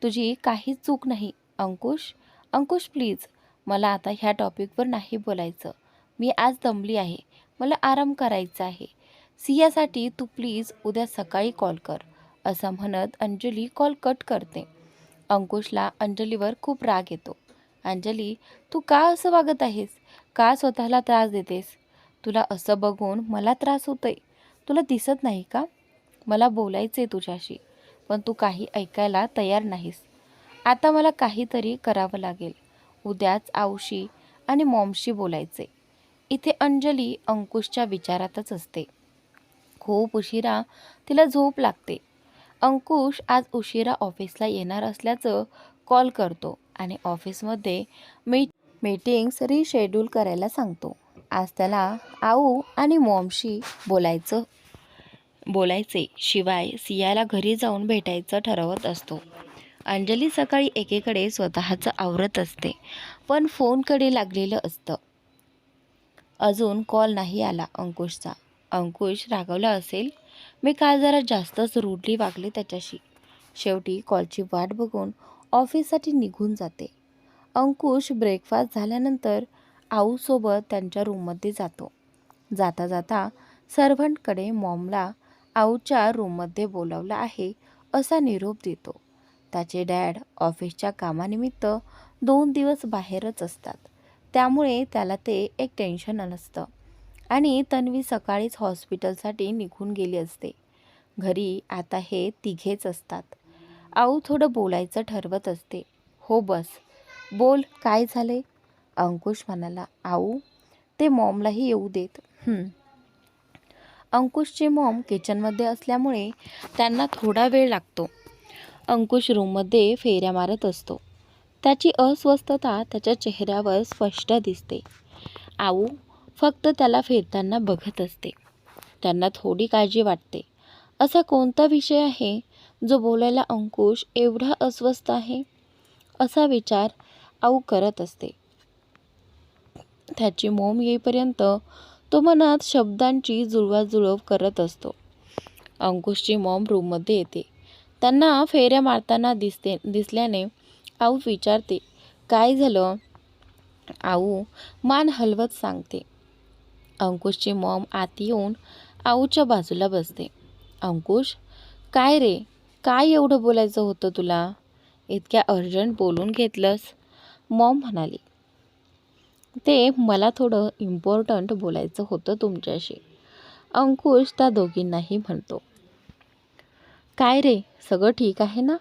तुझी काहीच चूक नाही? अंकुश प्लीज, मला आता ह्या टॉपिकवर नाही बोलायचं. मी आज दमली आहे. मला आराम करायचा आहे. सियासाठी तू प्लीज उद्या सकाळी कॉल कर. असं म्हणत अंजली कॉल कट करते. अंकुशला अंजलीवर खूप राग येतो. अंजली, तू का असं वागत आहेस? का स्वतःला त्रास देतेस? तुला असं बघून मला त्रास होतोय. तुला दिसत नाही का? मला बोलायचे तुझ्याशी, पण तू काही ऐकायला तयार नाहीस. आता मला काहीतरी करावं लागेल. उद्याच आऊशी आणि मॉमशी बोलायचे. इथे अंजली अंकुशच्या विचारातच असते. खूप उशिरा तिला झोप लागते. अंकुश आज उशिरा ऑफिसला येणार असल्याचं कॉल करतो आणि ऑफिसमध्ये मीटिंग्स रिशेड्यूल करायला सांगतो. आज त्याला आऊ आणि मॉमशी बोलायचे. शिवाय सियाला घरी जाऊन भेटायचं ठरवत असतो. अंजली सकाळी एकेकडे स्वतःचं आवरत असते, पण फोनकडे लागलेलं असतं. अजून कॉल नाही आला अंकुशचा. अंकुश रागवला असेल. मी काल जरा जास्तच रूडली वागले त्याच्याशी. शेवटी कॉलची वाट बघून ऑफिससाठी निघून जाते. अंकुश ब्रेकफास्ट झाल्यानंतर आऊसोबत त्यांच्या रूममध्ये जातो. जाता जाता सर्व्हंटकडे मॉमला आऊच्या रूममध्ये बोलावलं आहे असा निरोप देतो. त्याचे डॅड ऑफिसच्या कामानिमित्त 2 दिवस बाहेरच असतात. त्यामुळे त्याला ते एक टेन्शन नसतं. आणि तन्वी सकाळीच हॉस्पिटलसाठी निघून गेली असते. घरी आता हे तिघेच असतात. आऊ थोडं बोलायचं ठरवत असते. हो बस, बोल, काय झाले? अंकुश म्हणाला. आऊ, ते मॉमलाही येऊ देत. अंकुशची मॉम किचनमध्ये असल्यामुळे त्यांना थोडा वेळ लागतो. अंकुश रूममध्ये फेऱ्या मारत असतो. त्याची अस्वस्थता त्याच्या चेहऱ्यावर स्पष्ट दिसते. आऊ फक्त त्याला फिरताना बघत असते. त्यांना थोडी काळजी वाटते. असा कोणता विषय आहे जो बोलायला अंकुश एवढा अस्वस्थ आहे? असा विचार आऊ करत असते. त्याची मॉम येईपर्यंत तो मनात शब्दांची जुळवाजुळव करत असतो. अंकुशची मॉम रूममध्ये येते. त्यांना फेऱ्या मारताना दिसल्याने आऊ विचारते, काय झालं? आऊ मान हलवत सांगते. अंकुशची मॉम आत येऊन आऊच्या बाजूला बसते. अंकुश, काय रे, काय एवढं बोलायचं होतं तुला? इतक्या अर्जंट बोलून घेतलंस? मॉम म्हणाली, ते मला थोडं इम्पॉर्टंट बोलायचं होतं तुमच्याशी. अंकुश त्या दोघींनाही म्हणतो. काय रे, सगळं ठीक आहे ना?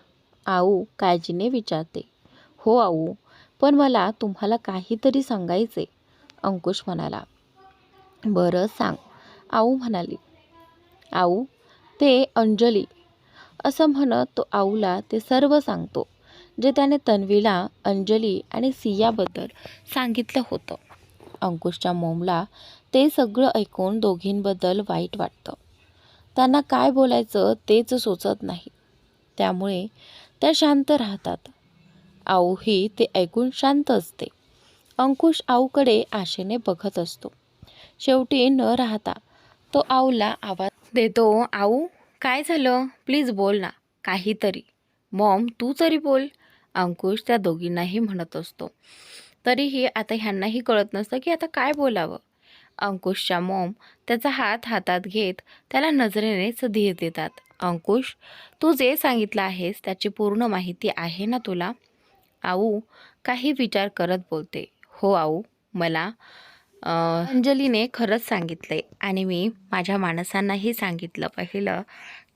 आऊ काळजीने विचारते. हो आऊ, पण मला तुम्हाला काहीतरी सांगायचे, अंकुश म्हणाला. बरं सांग, आऊ म्हणाली. आऊ, ते अंजली, असं म्हणत तो आऊला ते सर्व सांगतो जे त्याने तन्वीला अंजली आणि सियाबद्दल सांगितलं होतं. अंकुशच्या मॉमला ते सगळं ऐकून दोघींबद्दल वाईट वाटतं. त्यांना काय बोलायचं तेच सुचत नाही. त्यामुळे त्या शांत राहतात. आऊही ते ऐकून शांत असते. अंकुश आऊकडे आशेने बघत असतो. शेवटी न राहता तो आऊला आवाज देतो. आऊ, काय झालं? प्लीज बोल ना काहीतरी. मॉम, तू तरी बोल, अंकुश त्या दोघींनाही म्हणत असतो. तरीही आता ह्यांनाही कळत नसतं की आता काय बोलावं. अंकुशच्या मॉम त्याचा हात हातात घेत त्याला नजरेनेच धीर देतात. अंकुश, तू जे सांगितलं आहेस त्याची पूर्ण माहिती आहे ना तुला? आऊ काही विचार करत बोलते. हो आऊ, मला अंजलीने खरंच सांगितलंय आणि मी माझ्या माणसांनाही सांगितलं. पहिलं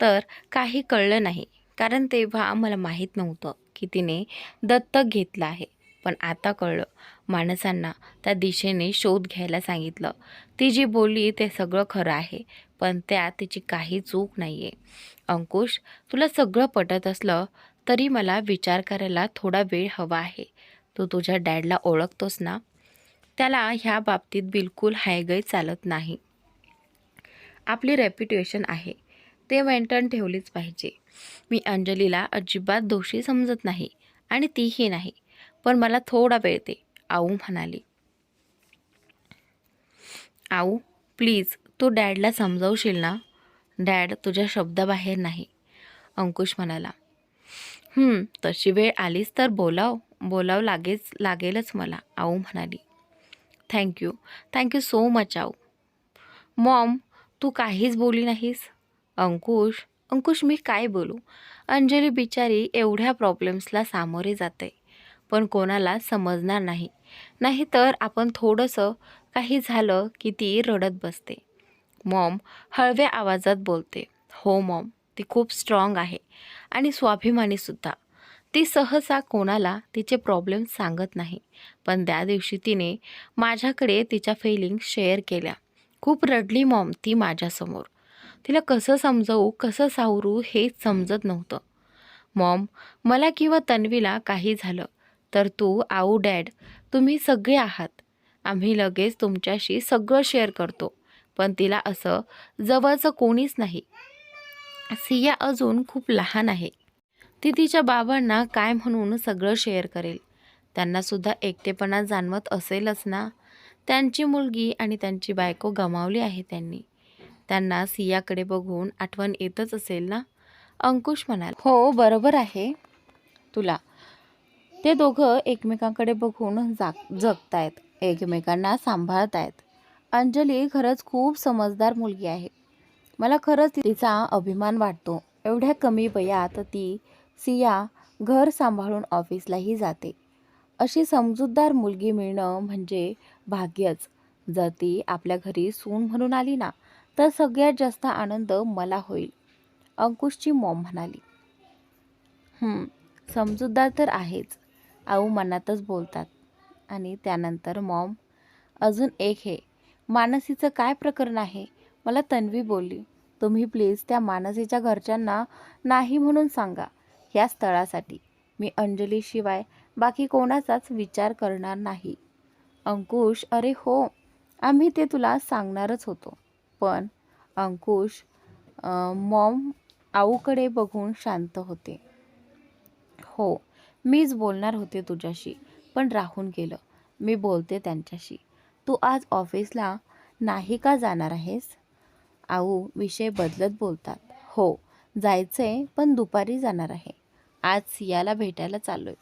तर काही कळलं नाही, कारण तेव्हा मला माहीत नव्हतं की तिने दत्तक घेतलं आहे. पण आता कळलं. माणसांना त्या दिशेने शोध घ्यायला सांगितलं. ती जी बोलली ते सगळं खरं आहे, पण त्यात तिची काही चूक नाही आहे. अंकुश, तुला सगळं पटत असलं तरी मला विचार करायला थोडा वेळ हवा आहे. तू तुझ्या डॅडला ओळखतोस ना? त्याला ह्या बाबतीत बिलकुल हायगय चालत नाही. आपली रेप्युटेशन आहे, ते मेंटेन ठेवलीच पाहिजे. मी अंजलीला अजिबात दोषी समजत नाही आणि तीही नाही, पण मला थोडा वेळ दे, आऊ म्हणाली. आऊ, प्लीज तू डॅडला समजावशील ना? डॅड तुझ्या शब्दाबाहेर नाही, अंकुश म्हणाला. तशी वेळ आलीच तर बोलाव लागेलच मला, आऊ म्हणाली. थँक्यू सो मच आऊ. मॉम, तू काहीच बोलली नाहीस? अंकुश मी काय बोलू? अंजली बिचारी एवढ्या प्रॉब्लेम्सला सामोरे जाते, पण कोणाला समजणार नाही. नाहीतर आपण थोडंसं काही झालं की ती रडत बसते. मॉम हळव्या आवाजात बोलते. हो मॉम, ती खूप स्ट्रॉंग आहे आणि स्वाभिमानीसुद्धा. ती सहसा कोणाला तिचे प्रॉब्लेम सांगत नाही, पण त्या दिवशी तिने माझ्याकडे तिच्या फिलिंग्स शेअर केल्या. खूप रडली मॉम ती माझ्यासमोर. तिला कसं समजवू, कसं सावरू हेच समजत नव्हतं. मॉम, मला किंवा तन्वीला काही झालं तर तू, आऊ, डॅड, तुम्ही सगळे आहात. आम्ही लगेच तुमच्याशी सगळं शेअर करतो, पण तिला असं जवळचं कोणीच नाही. सिया अजून खूप लहान आहे. ती तिच्या बाबांना काय म्हणून सगळं शेअर करेल? त्यांनासुद्धा एकटेपणा जाणवत असेलच ना. त्यांची मुलगी आणि त्यांची बायको गमावली आहे त्यांनी. त्यांना सियाकडे बघून आठवण येतच असेल ना, अंकुश म्हणाला. हो बरोबर आहे तुला. ते दोघं एकमेकांकडे बघून जगतायत, एकमेकांना सांभाळतायत. अंजली खरंच खूप समजदार मुलगी आहे. मला खरंच तिचा अभिमान वाटतो. एवढ्या कमी वयात ती सिया घर सांभाळून ऑफिसलाही जाते. अशी समजूतदार मुलगी मिळणं म्हणजे भाग्यच. जर ती आपल्या घरी सून म्हणून आली ना, तर सगळ्यात जास्त आनंद मला होईल, अंकुशची मॉम म्हणाली. समजूतदार तर आहेच, आऊ मनातच बोलतात. आणि त्यानंतर मॉम, अजून एक हे मानसीचं काय प्रकरण आहे? मला तन्वी बोलली. तुम्ही प्लीज त्या मानसीच्या घरच्यांना नाही म्हणून सांगा. ह्या स्थळासाठी मी अंजलीशिवाय बाकी कोणाचाच विचार करणार नाही. अंकुश, अरे हो, आम्ही ते तुला सांगणारच होतो. पण अंकुश, मॉम आऊकडे बघून शांत होते. हो, मीच बोलणार होते तुझ्याशी, पण राहून गेलं. मी बोलते त्यांच्याशी. तू आज ऑफिसला नाही का जाणार आहेस? आऊ विषय बदलत बोलतात. हो, जायचंय, पण दुपारी जाणार आहे. आज सियाला भेटायला चाललोय.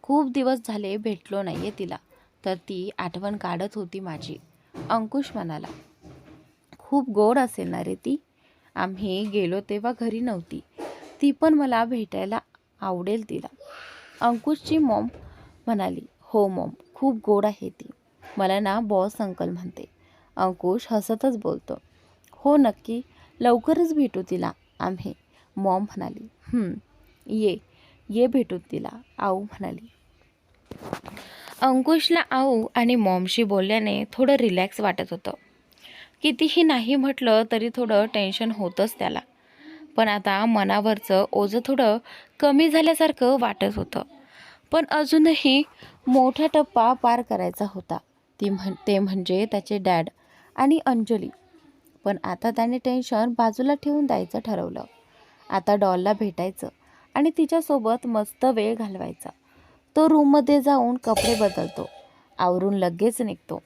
खूप दिवस झाले भेटलो नाहीये तिला, तर ती आठवण काढत होती माझी. अंकुश म्हणाला. खूप गोड असेल ना रे ती? आम्ही गेलो तेव्हा घरी नव्हती. ती पण मला भेटायला आवडेल तिला. अंकुशची मॉम म्हणाली. हो मॉम, खूप गोड आहे ती. मला ना बॉस अंकल म्हणते. अंकुश हसतच बोलतो. हो नक्की, लवकरच भेटू तिला आम्ही. मॉम म्हणाली. ये ये भेटू तिला, आऊ म्हणाली. अंकुशला आऊ आणि मॉमशी बोलल्याने थोडं रिलॅक्स वाटत होतं. कितीही नाही म्हटलं तरी थोडं टेन्शन होतंच त्याला. पण आता मनावरचं ओझं थोडं कमी झाल्यासारखं वाटत होतं. पण अजूनही मोठा टप्पा पार करायचा होता. ते म्हणजे त्याचे डॅड आणि अंजली. पण आता त्याने टेन्शन बाजूला ठेवून द्यायचं ठरवलं. आता डॉलला भेटायचं आणि तिच्यासोबत मस्त वेळ घालवायचा. तो रूममध्ये जाऊन कपडे बदलतो, आवरून लगेच निघतो.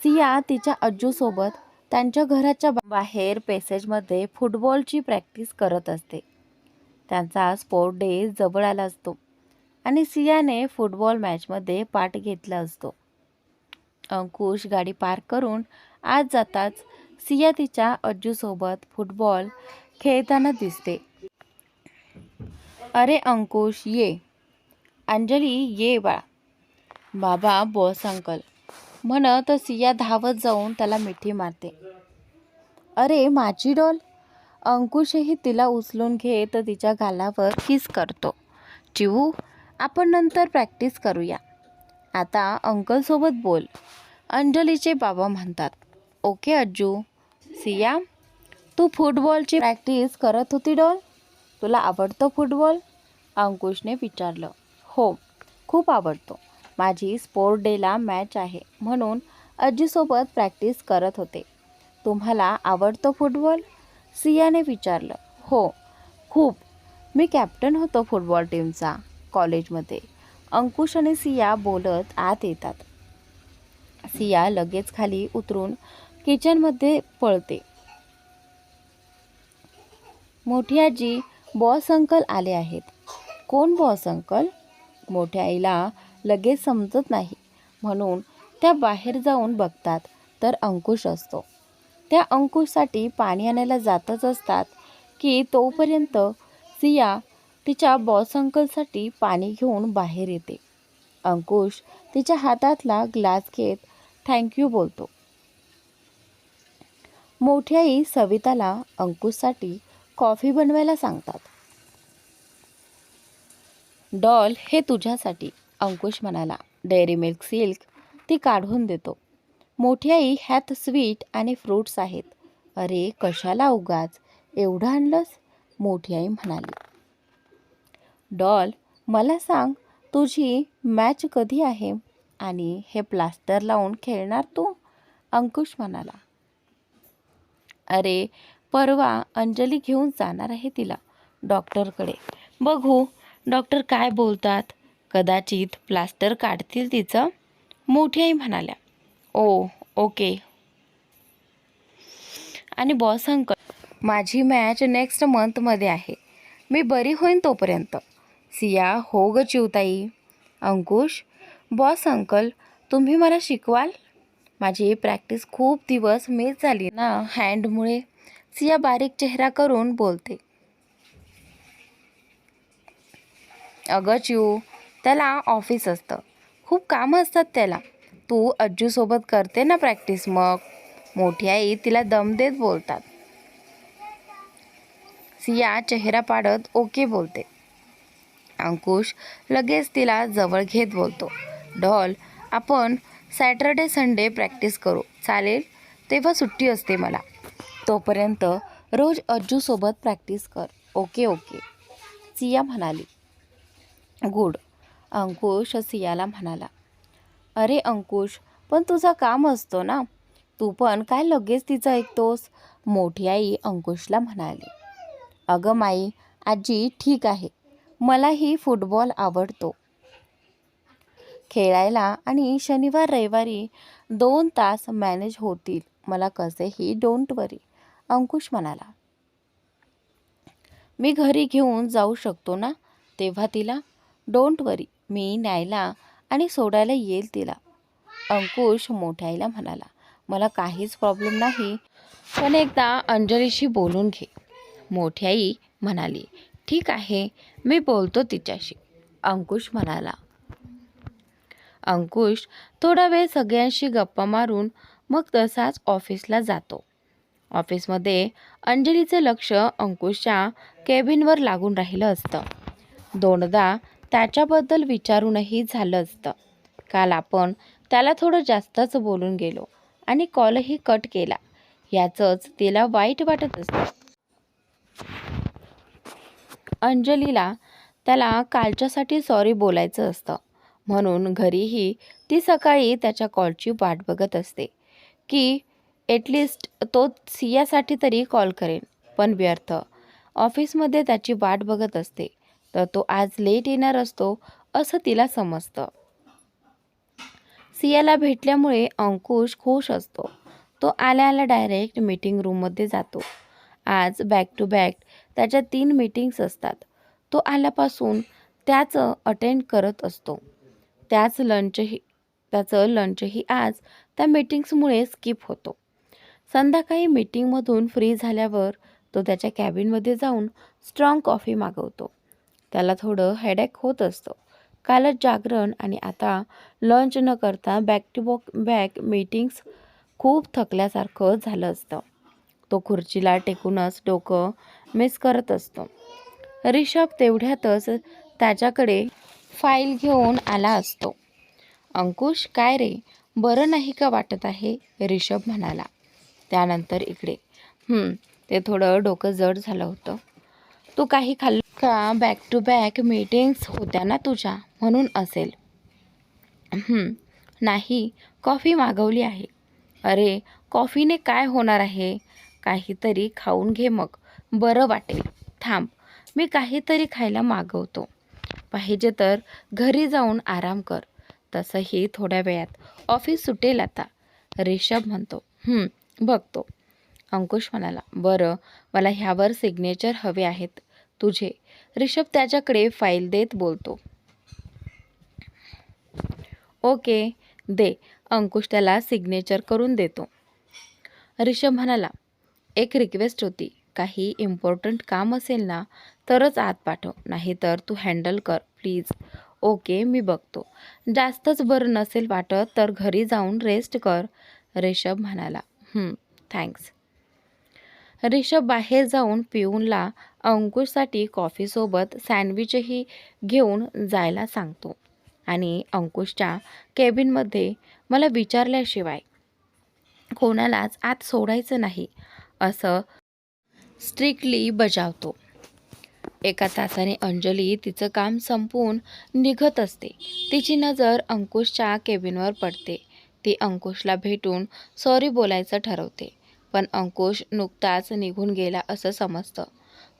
सिया तिच्या अज्जूसोबत त्यांच्या घराच्या बाहेर पॅसेजमध्ये फुटबॉलची प्रॅक्टिस करत असते. त्यांचा स्पोर्ट डे जवळ आला असतो आणि सियाने फुटबॉल मॅचमध्ये पार्ट घेतला असतो. अंकुश गाडी पार्क करून आत जाताच सिया तिच्या अज्जूसोबत फुटबॉल खेळताना दिसते. अरे अंकुश ये. अंजली ये बाळा. बाबा बॉस अंकल म्हणत सिया धावत जाऊन त्याला मिठी मारते. अरे माझी डॉल. अंकुशही तिला उचलून घेत तिच्या गालावर किस करतो. चिवू, आपण नंतर प्रॅक्टिस करूया. आता अंकलसोबत बोल, अंजलीचे बाबा म्हणतात. ओके अज्जू. सिया, तू फुटबॉलची प्रॅक्टिस करत होती डॉल? तुला आवडतो फुटबॉल? अंकुशने विचारलं. हो, खूप आवडतो. माझी स्पोर्ट डेला मॅच आहे म्हणून अज्जूसोबत प्रॅक्टिस करत होते. तुम्हाला आवडतो फुटबॉल? सियाने विचारलं. हो, खूप. मी कॅप्टन होतो फुटबॉल टीमचा कॉलेजमध्ये. अंकुश आणि सिया बोलत आत येतात. सिया लगेच खाली उतरून किचनमध्ये पळते. मोठी आजी, बॉस अंकल आले आहेत. कोण बॉस अंकल? मोठ्या आईला लगेच समजत नाही म्हणून त्या बाहेर जाऊन बघतात तर अंकुश असतो. त्या अंकुशसाठी पाणी आणायला जातच असतात की तोपर्यंत सिया तिच्या बॉस अंकलसाठी पाणी घेऊन बाहेर येते. अंकुश तिच्या हातातला ग्लास घेत थँक्यू बोलतो. मोठी आई सविताला अंकुशसाठी कॉफी बनवायला सांगतात. डॉल, हे तुझ्यासाठी, अंकुश म्हणाला. डेअरी मिल्क सिल्क ती काढून देतो. मोठी आई, ह्यात स्वीट आणि फ्रूट्स आहेत. अरे कशाला उगाच एवढं आणलंस? मोठी आई म्हणाली. डॉल, मला सांग, तुझी मॅच कधी आहे आणि हे प्लास्टर लावून खेळणार तू? अंकुश म्हणाला. अरे परवा अंजली घेऊन जाणार आहे तिला डॉक्टरकडे. बघू डॉक्टर काय बोलतात. कदाचित प्लास्टर काढतील तिचं. मोठी आई म्हणाल्या. ओ ओके. आणि बॉस अंकल, माझी मॅच नेक्स्ट मंथमध्ये आहे. मी बरी होईन तोपर्यंत. सिया, हो ग चिवताई. अंकुश, बॉस अंकल, तुम्ही मला शिकवाल? माझी प्रॅक्टिस खूप दिवस मिस झाली ना हँडमुळे. सिया बारीक चेहरा करून बोलते. अगं चिऊ, त्याला ऑफिस असतं, खूप कामं असतात त्याला. तू अज्जूसोबत करते ना प्रॅक्टिस मग. मोठी आई तिला दम देत बोलतात. सिया चेहरा पाडत ओके बोलते. अंकुश लगेच तिला जवळ घेत बोलतो. डॉल, आपण सॅटर्डे संडे प्रॅक्टिस करू, चालेल? तेव्हा सुट्टी असते मला. तोपर्यंत रोज अज्जूसोबत प्रॅक्टिस कर. ओके ओके, सिया म्हणाली. गुड. अंकुश सियाला म्हणाला. अरे अंकुश, पण तुझा काम असतो ना, तू पण काय लगेच तिचं ऐकतोस? मोठी आई अंकुशला म्हणाली. अगं माई, आजी ठीक आहे. मलाही फुटबॉल आवडतो खेळायला आणि शनिवार रविवारी 2 तास मॅनेज होतील मला कसेही. डोंट वरी, अंकुश म्हणाला. मी घरी घेऊन जाऊ शकतो ना तेव्हा तिला? डोंट वरी, मी न्यायला आणि सोडायला येईल तिला, अंकुश मोठ्या आईला म्हणाला. मला काहीच प्रॉब्लेम नाही, पण एकदा अंजलीशी बोलून घे, मोठी आई म्हणाली. ठीक आहे, मी बोलतो तिच्याशी, अंकुश म्हणाला. अंकुश थोडा वेळ सगळ्यांशी गप्पा मारून मग तसाच ऑफिसला जातो. ऑफिसमध्ये अंजलीचं लक्ष अंकुशच्या केबिनवर लागून राहिलं असतं. दोनदा त्याच्याबद्दल विचारूनही झालं असतं. काल आपण त्याला थोडं जास्तच बोलून गेलो आणि कॉलही कट केला. याचंच तिला वाईट वाटत असतं. अंजलीला त्याला कालच्यासाठी सॉरी बोलायचं असतं. म्हणून घरीही ती सकाळी त्याच्या कॉलची वाट बघत असते की ॲटलिस्ट तो सियासाठी तरी कॉल करेन. पण व्यर्थ. ऑफिसमध्ये त्याची वाट बघत असते तर तो आज लेट येणार असतो असं तिला समजतं. सियाला भेटल्यामुळे अंकुश खुश असतो. तो आल्या आल्या डायरेक्ट मीटिंग रूममध्ये जातो. आज बॅक टू बॅक त्याच्या 3 मीटिंग्स असतात. तो आल्यापासून त्याचं अटेंड करत असतो. त्याचं लंचही आज त्या मीटिंग्समुळे स्किप होतो. संध्याकाळी मीटिंगमधून फ्री झाल्यावर तो त्याच्या कॅबिनमध्ये जाऊन स्ट्रॉंग कॉफी मागवतो. त्याला थोडं हेडेक होत असतं. कालच जागरण आणि आता लंच न करता बॅक टू बॅक मीटिंग्स खूप थकल्यासारखं झालं असतं. तो खुर्चीला टेकूनच डोकं मिस करत असतो. रिषभ तेवढ्यातच त्याच्याकडे फाईल घेऊन आला असतो. अंकुश, काय रे, बरं नाही का वाटत आहे, रिषभ म्हणाला. त्यानंतर इकडे ते थोडं डोकं जड झालं होतं. तू काही खाल्लं का? बॅक टू बॅक मीटिंग्स होत्या ना तुझ्या, म्हणून असेल. नाही, कॉफी मागवली आहे. अरे, कॉफीने काय होणार आहे, काहीतरी खाऊन घे मग बरं वाटेल. थांब, मी काहीतरी खायला मागवतो. पाहिजे तर घरी जाऊन आराम कर, तसंही थोड्या वेळात ऑफिस सुटेल आता, रिषभ म्हणतो. बघतो, अंकुश म्हणाला. बरं, मला ह्यावर सिग्नेचर हवे आहेत तुझे, रिषभ त्याच्याकडे फाईल देत बोलतो. ओके, दे, अंकुश त्याला सिग्नेचर करून देतो. रिषभ म्हणाला. एक रिक्वेस्ट होती, काही इम्पॉर्टंट काम असेल ना तरच आत पाठव, नाहीतर तू हँडल कर प्लीज. ओके, मी बघतो. जास्तच बरं नसेल वाटत तर घरी जाऊन रेस्ट कर, रिषभ म्हणाला. थँक्स. रिषभ बाहेर जाऊन पिऊनला अंकुशसाठी कॉफीसोबत सँडविचही घेऊन जायला सांगतो आणि अंकुशच्या केबिनमध्ये मला विचारल्याशिवाय कोणालाच आत सोडायचं नाही असं स्ट्रिक्टली बजावतो. 1 तासाने अंजली तिचं काम संपवून निघत असते. तिची नजर अंकुशच्या केबिनवर पडते. ती अंकुशला भेटून सॉरी बोलायचं ठरवते, पण अंकुश नुकताच निघून गेला असं समजतं.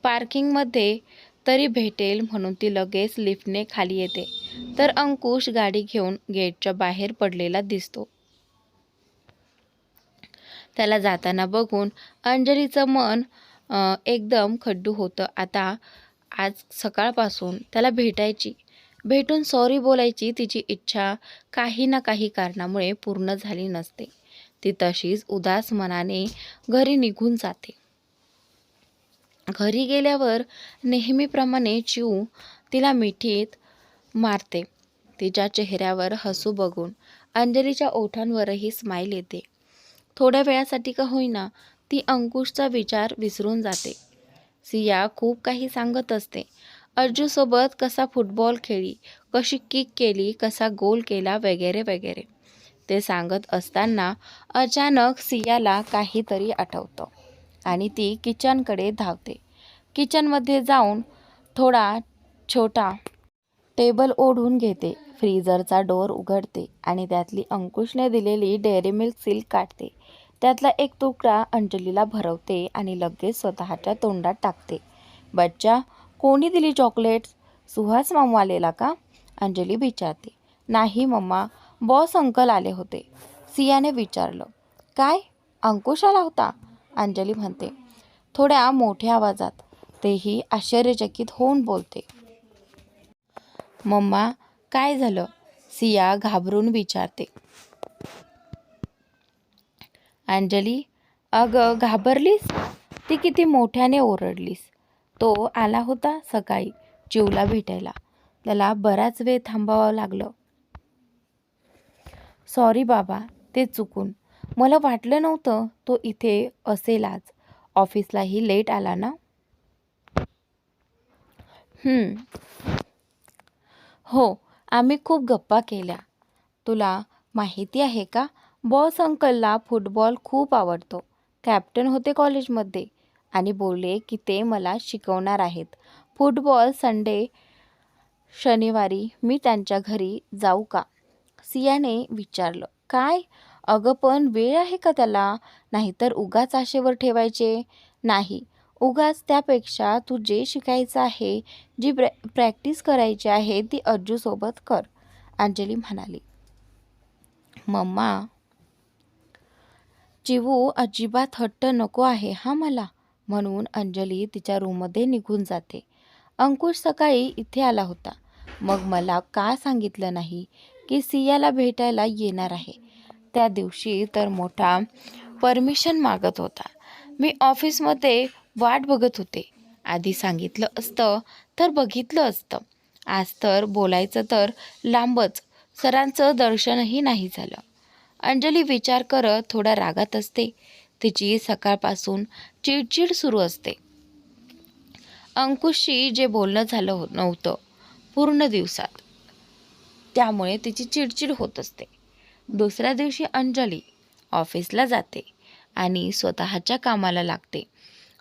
पार्किंगमध्ये तरी भेटेल म्हणून ती लगेच लिफ्टने खाली येते तर अंकुश गाडी घेऊन गेटच्या बाहेर पडलेला दिसतो. त्याला जाताना बघून अंजलीचं मन एकदम खड्डू होतं. आता आज सकाळपासून त्याला भेटून सॉरी बोलायची तिची इच्छा काही ना काही कारणामुळे पूर्ण झाली नसते. ती तशीच उदास मनाने घरी निघून जाते. घरी गेल्यावर नेहमीप्रमाणे चिऊ तिला मिठीत मारते. तिच्या चेहऱ्यावर हसू बघून अंजलीच्या ओठांवरही स्माईल येते. थोड्या वेळासाठी का होईना ती अंकुशचा विचार विसरून जाते. सिया खूप काही सांगत असते. अर्जुसोबत कसा फुटबॉल खेळली, कशी किक केली, कसा गोल केला वगैरे वगैरे. ते सांगत असताना अचानक सियाला काहीतरी आठवतं आणि ती किचनकडे धावते. किचनमध्ये जाऊन थोडा छोटा टेबल ओढून घेते. फ्रीजरचा डोर उघडते आणि त्यातली अंकुशने दिलेली डेअरी मिल्क सील काढते. त्यातला एक तुकडा अंजलीला भरवते आणि लगेच स्वतःच्या तोंडात टाकते. बच्चा, कोणी दिली चॉकलेट्स? सुहास मामू आलेला का? अंजली विचारते. नाही मम्मा, बॉस अंकल आले होते. सियाने विचारलं. काय? अंकुश आला होता? अंजली म्हणते थोड्या मोठ्या आवाजात. तेही आश्चर्यचकित होऊन बोलते. मम्मा, काय झालं? सिया घाबरून विचारते. अंजली, अगं घाबरलीस? ती किती मोठ्याने ओरडलीस. तो आला होता सकाळी चिवला भेटायला. त्याला बराच वेळ थांबावं लागलं. सॉरी बाबा, ते चुकून. मला वाटलं नव्हतं तो इथे असेल आज. ऑफिसलाही लेट आला ना? हो, आम्ही खूप गप्पा केल्या. तुला माहिती आहे का, बॉस अंकलला फुटबॉल खूप आवडतो. कॅप्टन होते कॉलेजमध्ये आणि बोलले की ते मला शिकवणार आहेत. फुटबॉल शनिवारी मी त्यांच्या घरी जाऊ का? सियाने विचारलं. काय? अगं पण वेळ आहे का त्याला? नाहीतर उगाच आशेवर ठेवायचे नाही. उगाच त्यापेक्षा तू जे शिकायचं आहे, जी प्रॅक्टिस करायची आहे ती अज्जूसोबत कर, अंजली म्हणाली. मम्मा, चिवू अजिबात हट्ट नको आहे हा मला, म्हणून अंजली तिच्या रूममध्ये निघून जाते. अंकुश सकाळी इथे आला होता. मग मला का सांगितलं नाही की सियाला भेटायला येणार आहे? त्या दिवशी तर मोठा परमिशन मागत होता. मी ऑफिसमध्ये वाट बघत होते. आधी सांगितलं असतं तर बघितलं असतं. आज तर बोलायचं तर लांबच, सरांचं दर्शनही नाही झालं. अंजली विचार करत थोडा रागात असते. तिची सकाळपासून चिडचिड सुरू असते. अंकुशशी जे बोलणं झालं नव्हतं पूर्ण दिवसात, त्यामुळे तिची चिडचिड होत असते. दुसऱ्या दिवशी अंजली ऑफिसला जाते आणि स्वतःच्या कामाला लागते.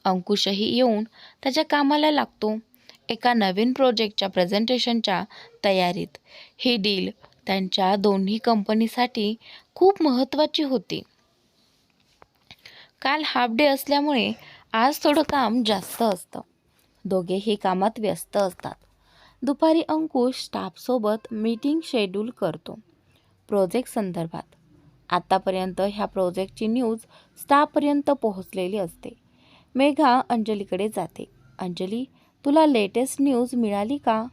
अंकुशही येऊन त्याच्या कामाला लागतो. एका नवीन प्रोजेक्टच्या प्रेझेंटेशनच्या तयारीत. ही डील त्यांच्या दोन्ही कंपनीसाठी खूप महत्त्वाची होती. काल हाफ डे असल्यामुळे आज थोडं काम जास्त असतं. दोघेही कामात व्यस्त असतात. दुपारी अंकुश स्टाफसोबत मीटिंग शेड्यूल करतो प्रोजेक्ट संदर्भात. आतापर्यंत ह्या प्रोजेक्टची न्यूज स्टाफपर्यंत पोहोचलेली असते. मेघा अंजलीकडे जाते. अंजली, तुला लेटेस्ट न्यूज मिळाली का?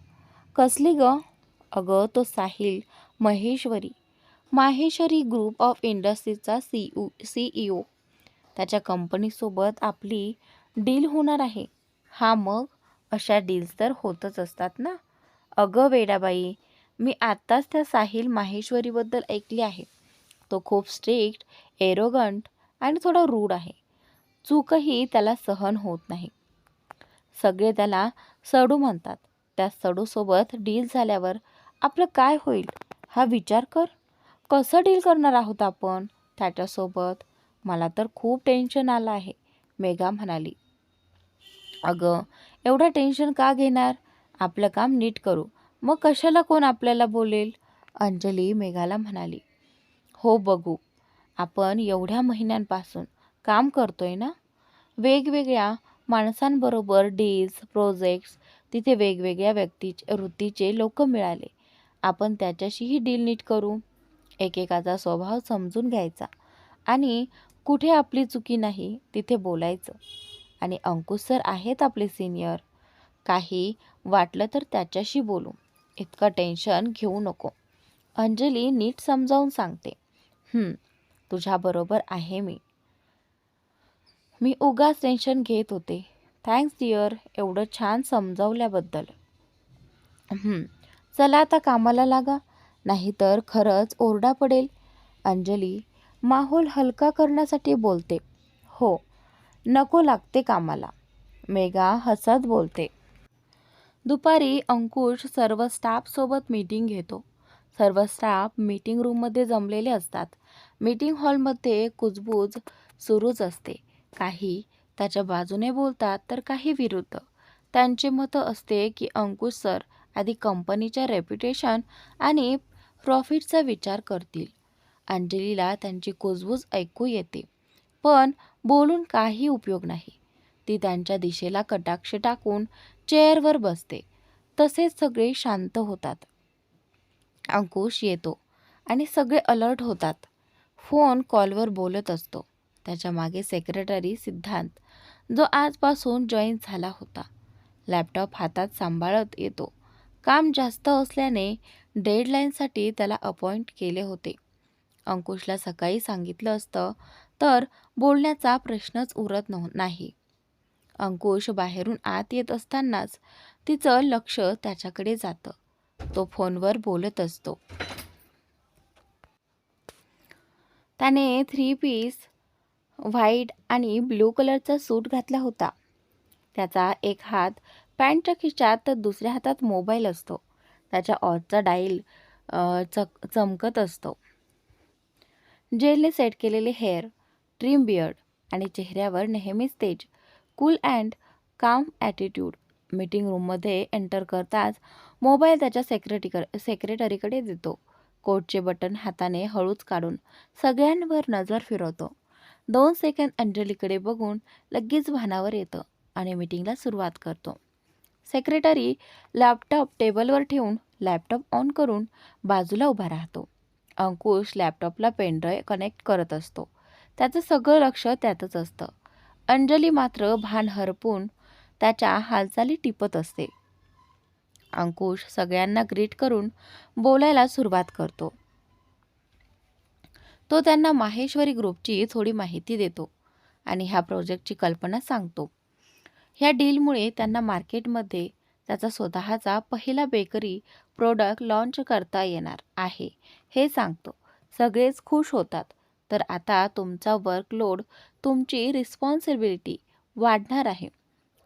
कसली ग? अगं तो साहिल माहेश्वरी ग्रुप ऑफ इंडस्ट्रीजचा CEO. त्याच्या कंपनीसोबत आपली डील होणार आहे. हा मग अशा डील्स तर होतच असतात ना. अगं वेडाबाई, मी आत्ताच त्या साहिल माहेश्वरीबद्दल ऐकले आहे. तो खूप स्ट्रिक्ट, एरोगंट आणि थोडा रूड आहे. चूकही त्याला सहन होत नाही. सगळे त्याला सडू म्हणतात. त्या सडूसोबत डील झाल्यावर आपलं काय होईल हा विचार कर. कसं डील करणार आहोत आपण त्याच्यासोबत? मला तर खूप टेन्शन आलं आहे, मेघा म्हणाली. अगं, एवढं टेन्शन का घेणार? आपलं काम नीट करू, मग कशाला कोण आपल्याला बोलेल, अंजली मेघाला म्हणाली. हो बघू. आपण एवढ्या महिन्यांपासून काम करतोय ना. वेगवेगळ्या माणसांबरोबर डील्स, प्रोजेक्ट्स, तिथे वेगवेगळ्या वृत्तीचे लोक मिळाले. आपण त्याच्याशीही डील नीट करू. एकेकाचा स्वभाव समजून घ्यायचा आणि कुठे आपली चुकी नाही तिथे बोलायचं. आणि अंकुश सर आहेत आपले सिनियर. काही वाटलं तर त्याच्याशी बोलू. इतकं टेन्शन घेऊ नको, अंजली नीट समजावून सांगते. तुझ्याबरोबर आहे मी उगाच टेन्शन घेत होते. थँक्स डिअर, एवढं छान समजावल्याबद्दल. चला आता कामाला लागा, नाहीतर खरंच ओरडा पडेल, अंजली माहोल हलका करण्यासाठी बोलते. हो, नको लागते कामाला, मेघा हसत बोलते. दुपारी अंकुश सर्व स्टाफसोबत मीटिंग घेतो. सर्व स्टाफ मीटिंग रूममध्ये जमलेले असतात. मीटिंग हॉलमध्ये कुजबूज सुरूच असते. काही त्याच्या बाजूने बोलतात तर काही विरुद्ध. त्यांचे मत असते की अंकुश सर आधी कंपनीच्या रेप्युटेशन आणि प्रॉफिटचा विचार करतील. अंजलीला त्यांची कुजबूज ऐकू येते, पण बोलून काही उपयोग नाही. ती त्यांच्या दिशेला कटाक्ष टाकून चेअरवर बसते. तसेच सगळे शांत होतात. अंकुश येतो आणि सगळे अलर्ट होतात. फोन कॉलवर बोलत असतो. त्याच्या मागे सेक्रेटरी सिद्धांत, जो आजपासून जॉईन झाला होता, लॅपटॉप हातात सांभाळत येतो. काम जास्त असल्याने डेडलाईनसाठी त्याला अपॉइंट केले होते. अंकुशला सकाळी सांगितलं असतं तर बोलण्याचा प्रश्नच उरत नाही. अंकुश बाहेरून आत येत असतानाच तिचं लक्ष त्याच्याकडे जातं. तो फोनवर बोलत असतो. त्याने 3 पीस व्हाईट आणि ब्लू कलरचा सूट घातला होता. त्याचा एक हात पॅन्टच्या खिशात तर दुसऱ्या हातात मोबाईल असतो. त्याच्या वॉचचा डायल चमकत असतो. जेलने सेट केलेले हेअर, ट्रिम बियर्ड आणि चेहऱ्यावर नेहमीच तेज, कूल अँड काम ॲटिट्यूड. मीटिंग रूममध्ये एंटर करताच मोबाईल त्याच्या सेक्रेटरीकडे देतो. कोटचे बटन हाताने हळूच काढून सगळ्यांवर नजर फिरवतो. 2 सेकंद अंजलीकडे बघून लगेच भानावर येतं आणि मीटिंगला सुरुवात करतो. सेक्रेटरी लॅपटॉप टेबलवर ठेवून लॅपटॉप ऑन करून बाजूला उभा राहतो. अंकुश लॅपटॉपला पेनड्राईव्ह कनेक्ट करत असतो. त्याचं सगळं लक्ष त्यातच असतं. अंजली मात्र भान हरपून त्याच्या हालचाली टिपत असते. अंकुश सगळ्यांना ग्रीट करून बोलायला सुरुवात करतो. तो त्यांना माहेश्वरी ग्रुपची थोडी माहिती देतो आणि ह्या प्रोजेक्टची कल्पना सांगतो. ह्या डीलमुळे त्यांना मार्केटमध्ये त्याचा स्वतःचा पहिला बेकरी प्रोडक्ट लॉन्च करता येणार आहे हे सांगतो. सगळेच खुश होतात. तर आता तुमचा वर्कलोड, तुमची रिस्पॉन्सिबिलिटी वाढणार आहे.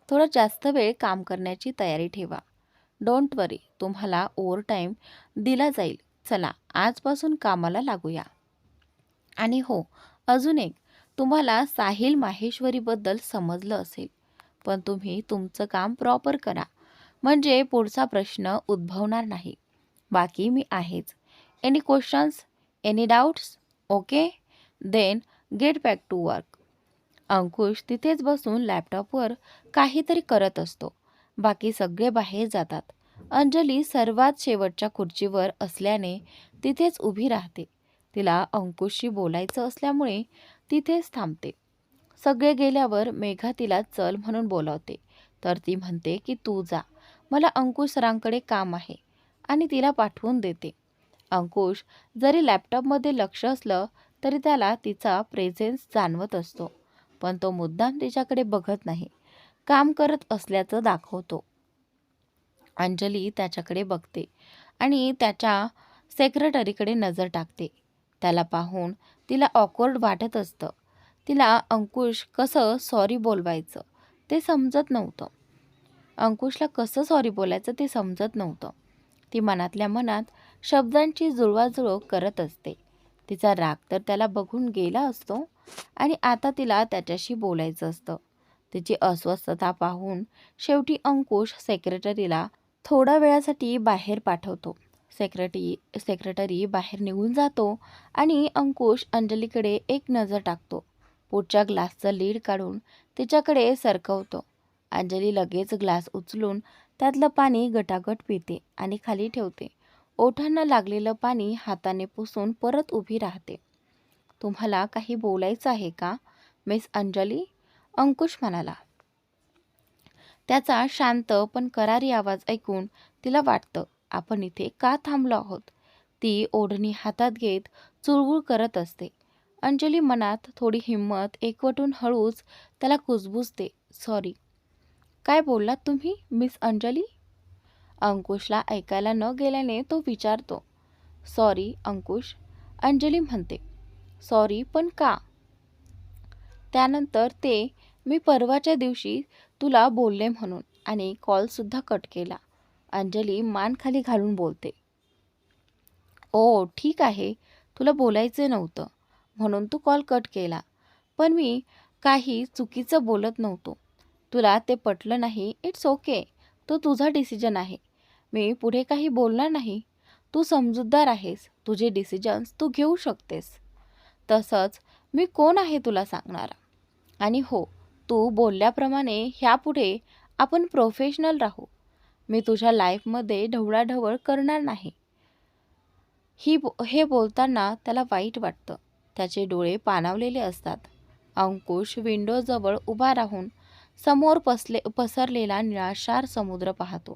थोडं जास्त वेळ काम करण्याची तयारी ठेवा. डोंट वरी, तुम्हाला ओव्हरटाईम दिला जाईल. चला आजपासून कामाला लागूया. आणि हो, अजून एक, तुम्हाला साहिल माहेश्वरीबद्दल समजलं असेल, पण तुम्ही तुमचं काम प्रॉपर करा, म्हणजे पुढचा प्रश्न उद्भवणार नाही. बाकी मी आहेच. Any questions, any doubts? Okay, then get back to work. Ankush तिथेच बसून लॅपटॉपवर काहीतरी करत असतो. बाकी सगळे बाहेर जातात. अंजली सर्वात शेवटच्या खुर्चीवर असल्याने तिथेच उभी राहते. तिला अंकुशशी बोलायचं असल्यामुळे तिथेच थांबते. सगळे गेल्यावर मेघा तिला चल म्हणून बोलावते, तर ती म्हणते की तू जा, मला अंकुश सरांकडे काम आहे, आणि तिला पाठवून देते. अंकुश जरी लॅपटॉपमध्ये लक्ष असलं तरी त्याला तिचा प्रेझेन्स जाणवत असतो, पण तो मुद्दाम तिच्याकडे बघत नाही, काम करत असल्याचं दाखवतो. अंजली त्याच्याकडे बघते आणि त्याच्या सेक्रेटरीकडे नजर टाकते. त्याला पाहून तिला ऑकवर्ड वाटत असतं. तिला अंकुश कसं सॉरी बोलवायचं ते समजत नव्हतं. अंकुशला कसं सॉरी बोलायचं ते समजत नव्हतं. ती मनातल्या मनात शब्दांची जुळवाजुळव करत असते. तिचा राग तर त्याला बघून गेला असतो आणि आता तिला त्याच्याशी बोलायचं असतं. तिची अस्वस्थता पाहून शेवटी अंकुश सेक्रेटरीला थोड्या वेळासाठी बाहेर पाठवतो. सेक्रेटरी बाहेर निघून जातो आणि अंकुश अंजलीकडे एक नजर टाकतो. पुढच्या ग्लासचं लीड काढून तिच्याकडे सरकवतो. अंजली लगेच ग्लास उचलून त्यातलं पाणी गटागट पिते आणि खाली ठेवते. ओठांना लागलेलं पाणी हाताने पुसून परत उभी राहते. तुम्हाला काही बोलायचं आहे का मिस अंजली? अंकुश म्हणाला. त्याचा शांत पण करारी आवाज ऐकून तिला वाटतं आपण इथे का थांबलो आहोत. ती ओढणी हातात घेत चुळबुळ करत असते. अंजली मनात थोडी हिंमत एकवटून हळूच त्याला कुजबुजते. सॉरी. काय बोललात तुम्ही मिस अंजली? अंकुशला ऐकायला न गेल्याने तो विचारतो. सॉरी अंकुश, अंजली म्हणते. सॉरी पण का? त्यानंतर ते मी परवाच्या दिवशी तुला बोलले म्हणून आणि कॉलसुद्धा कट केला. अंजली मान खाली घालून बोलते. ओ ठीक आहे, तुला बोलायचे नव्हतं म्हणून तू कॉल कट केला, पण मी काही चुकीचं बोलत नव्हतो. तुला ते पटलं नाही, इट्स ओके, तो तुझा डिसिजन आहे. मी पुढे काही बोलणार नाही. तू समजूतदार आहेस, तुझे डिसिजन्स तू घेऊ शकतेस. तसंच मी कोण आहे तुला सांगणारा. आणि हो, तू बोलल्याप्रमाणे ह्यापुढे आपण प्रोफेशनल राहू. मी तुझ्या लाईफमध्ये ढवळाढवळ करणार नाही. हे बोलताना त्याला वाईट वाटतं. त्याचे डोळे पाणावलेले असतात. अंकुश विंडोजवळ उभा राहून समोर पसरलेला निळाशार समुद्र पाहतो.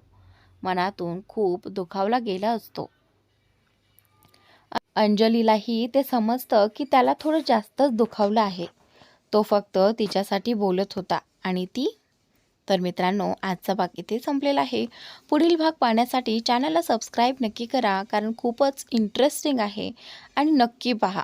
मनातून खूप दुखावला गेला असतो. अंजलीलाही ते समजतं की त्याला थोडं जास्तच दुखावलं आहे. तो फक्त तिच्यासाठी बोलत होता आणि ती. तर मित्रांनो, आजचा भाग इथे संपलेला आहे. पुढील भाग पाहण्यासाठी चॅनलला सबस्क्राईब नक्की करा, कारण खूपच इंटरेस्टिंग आहे आणि नक्की पहा.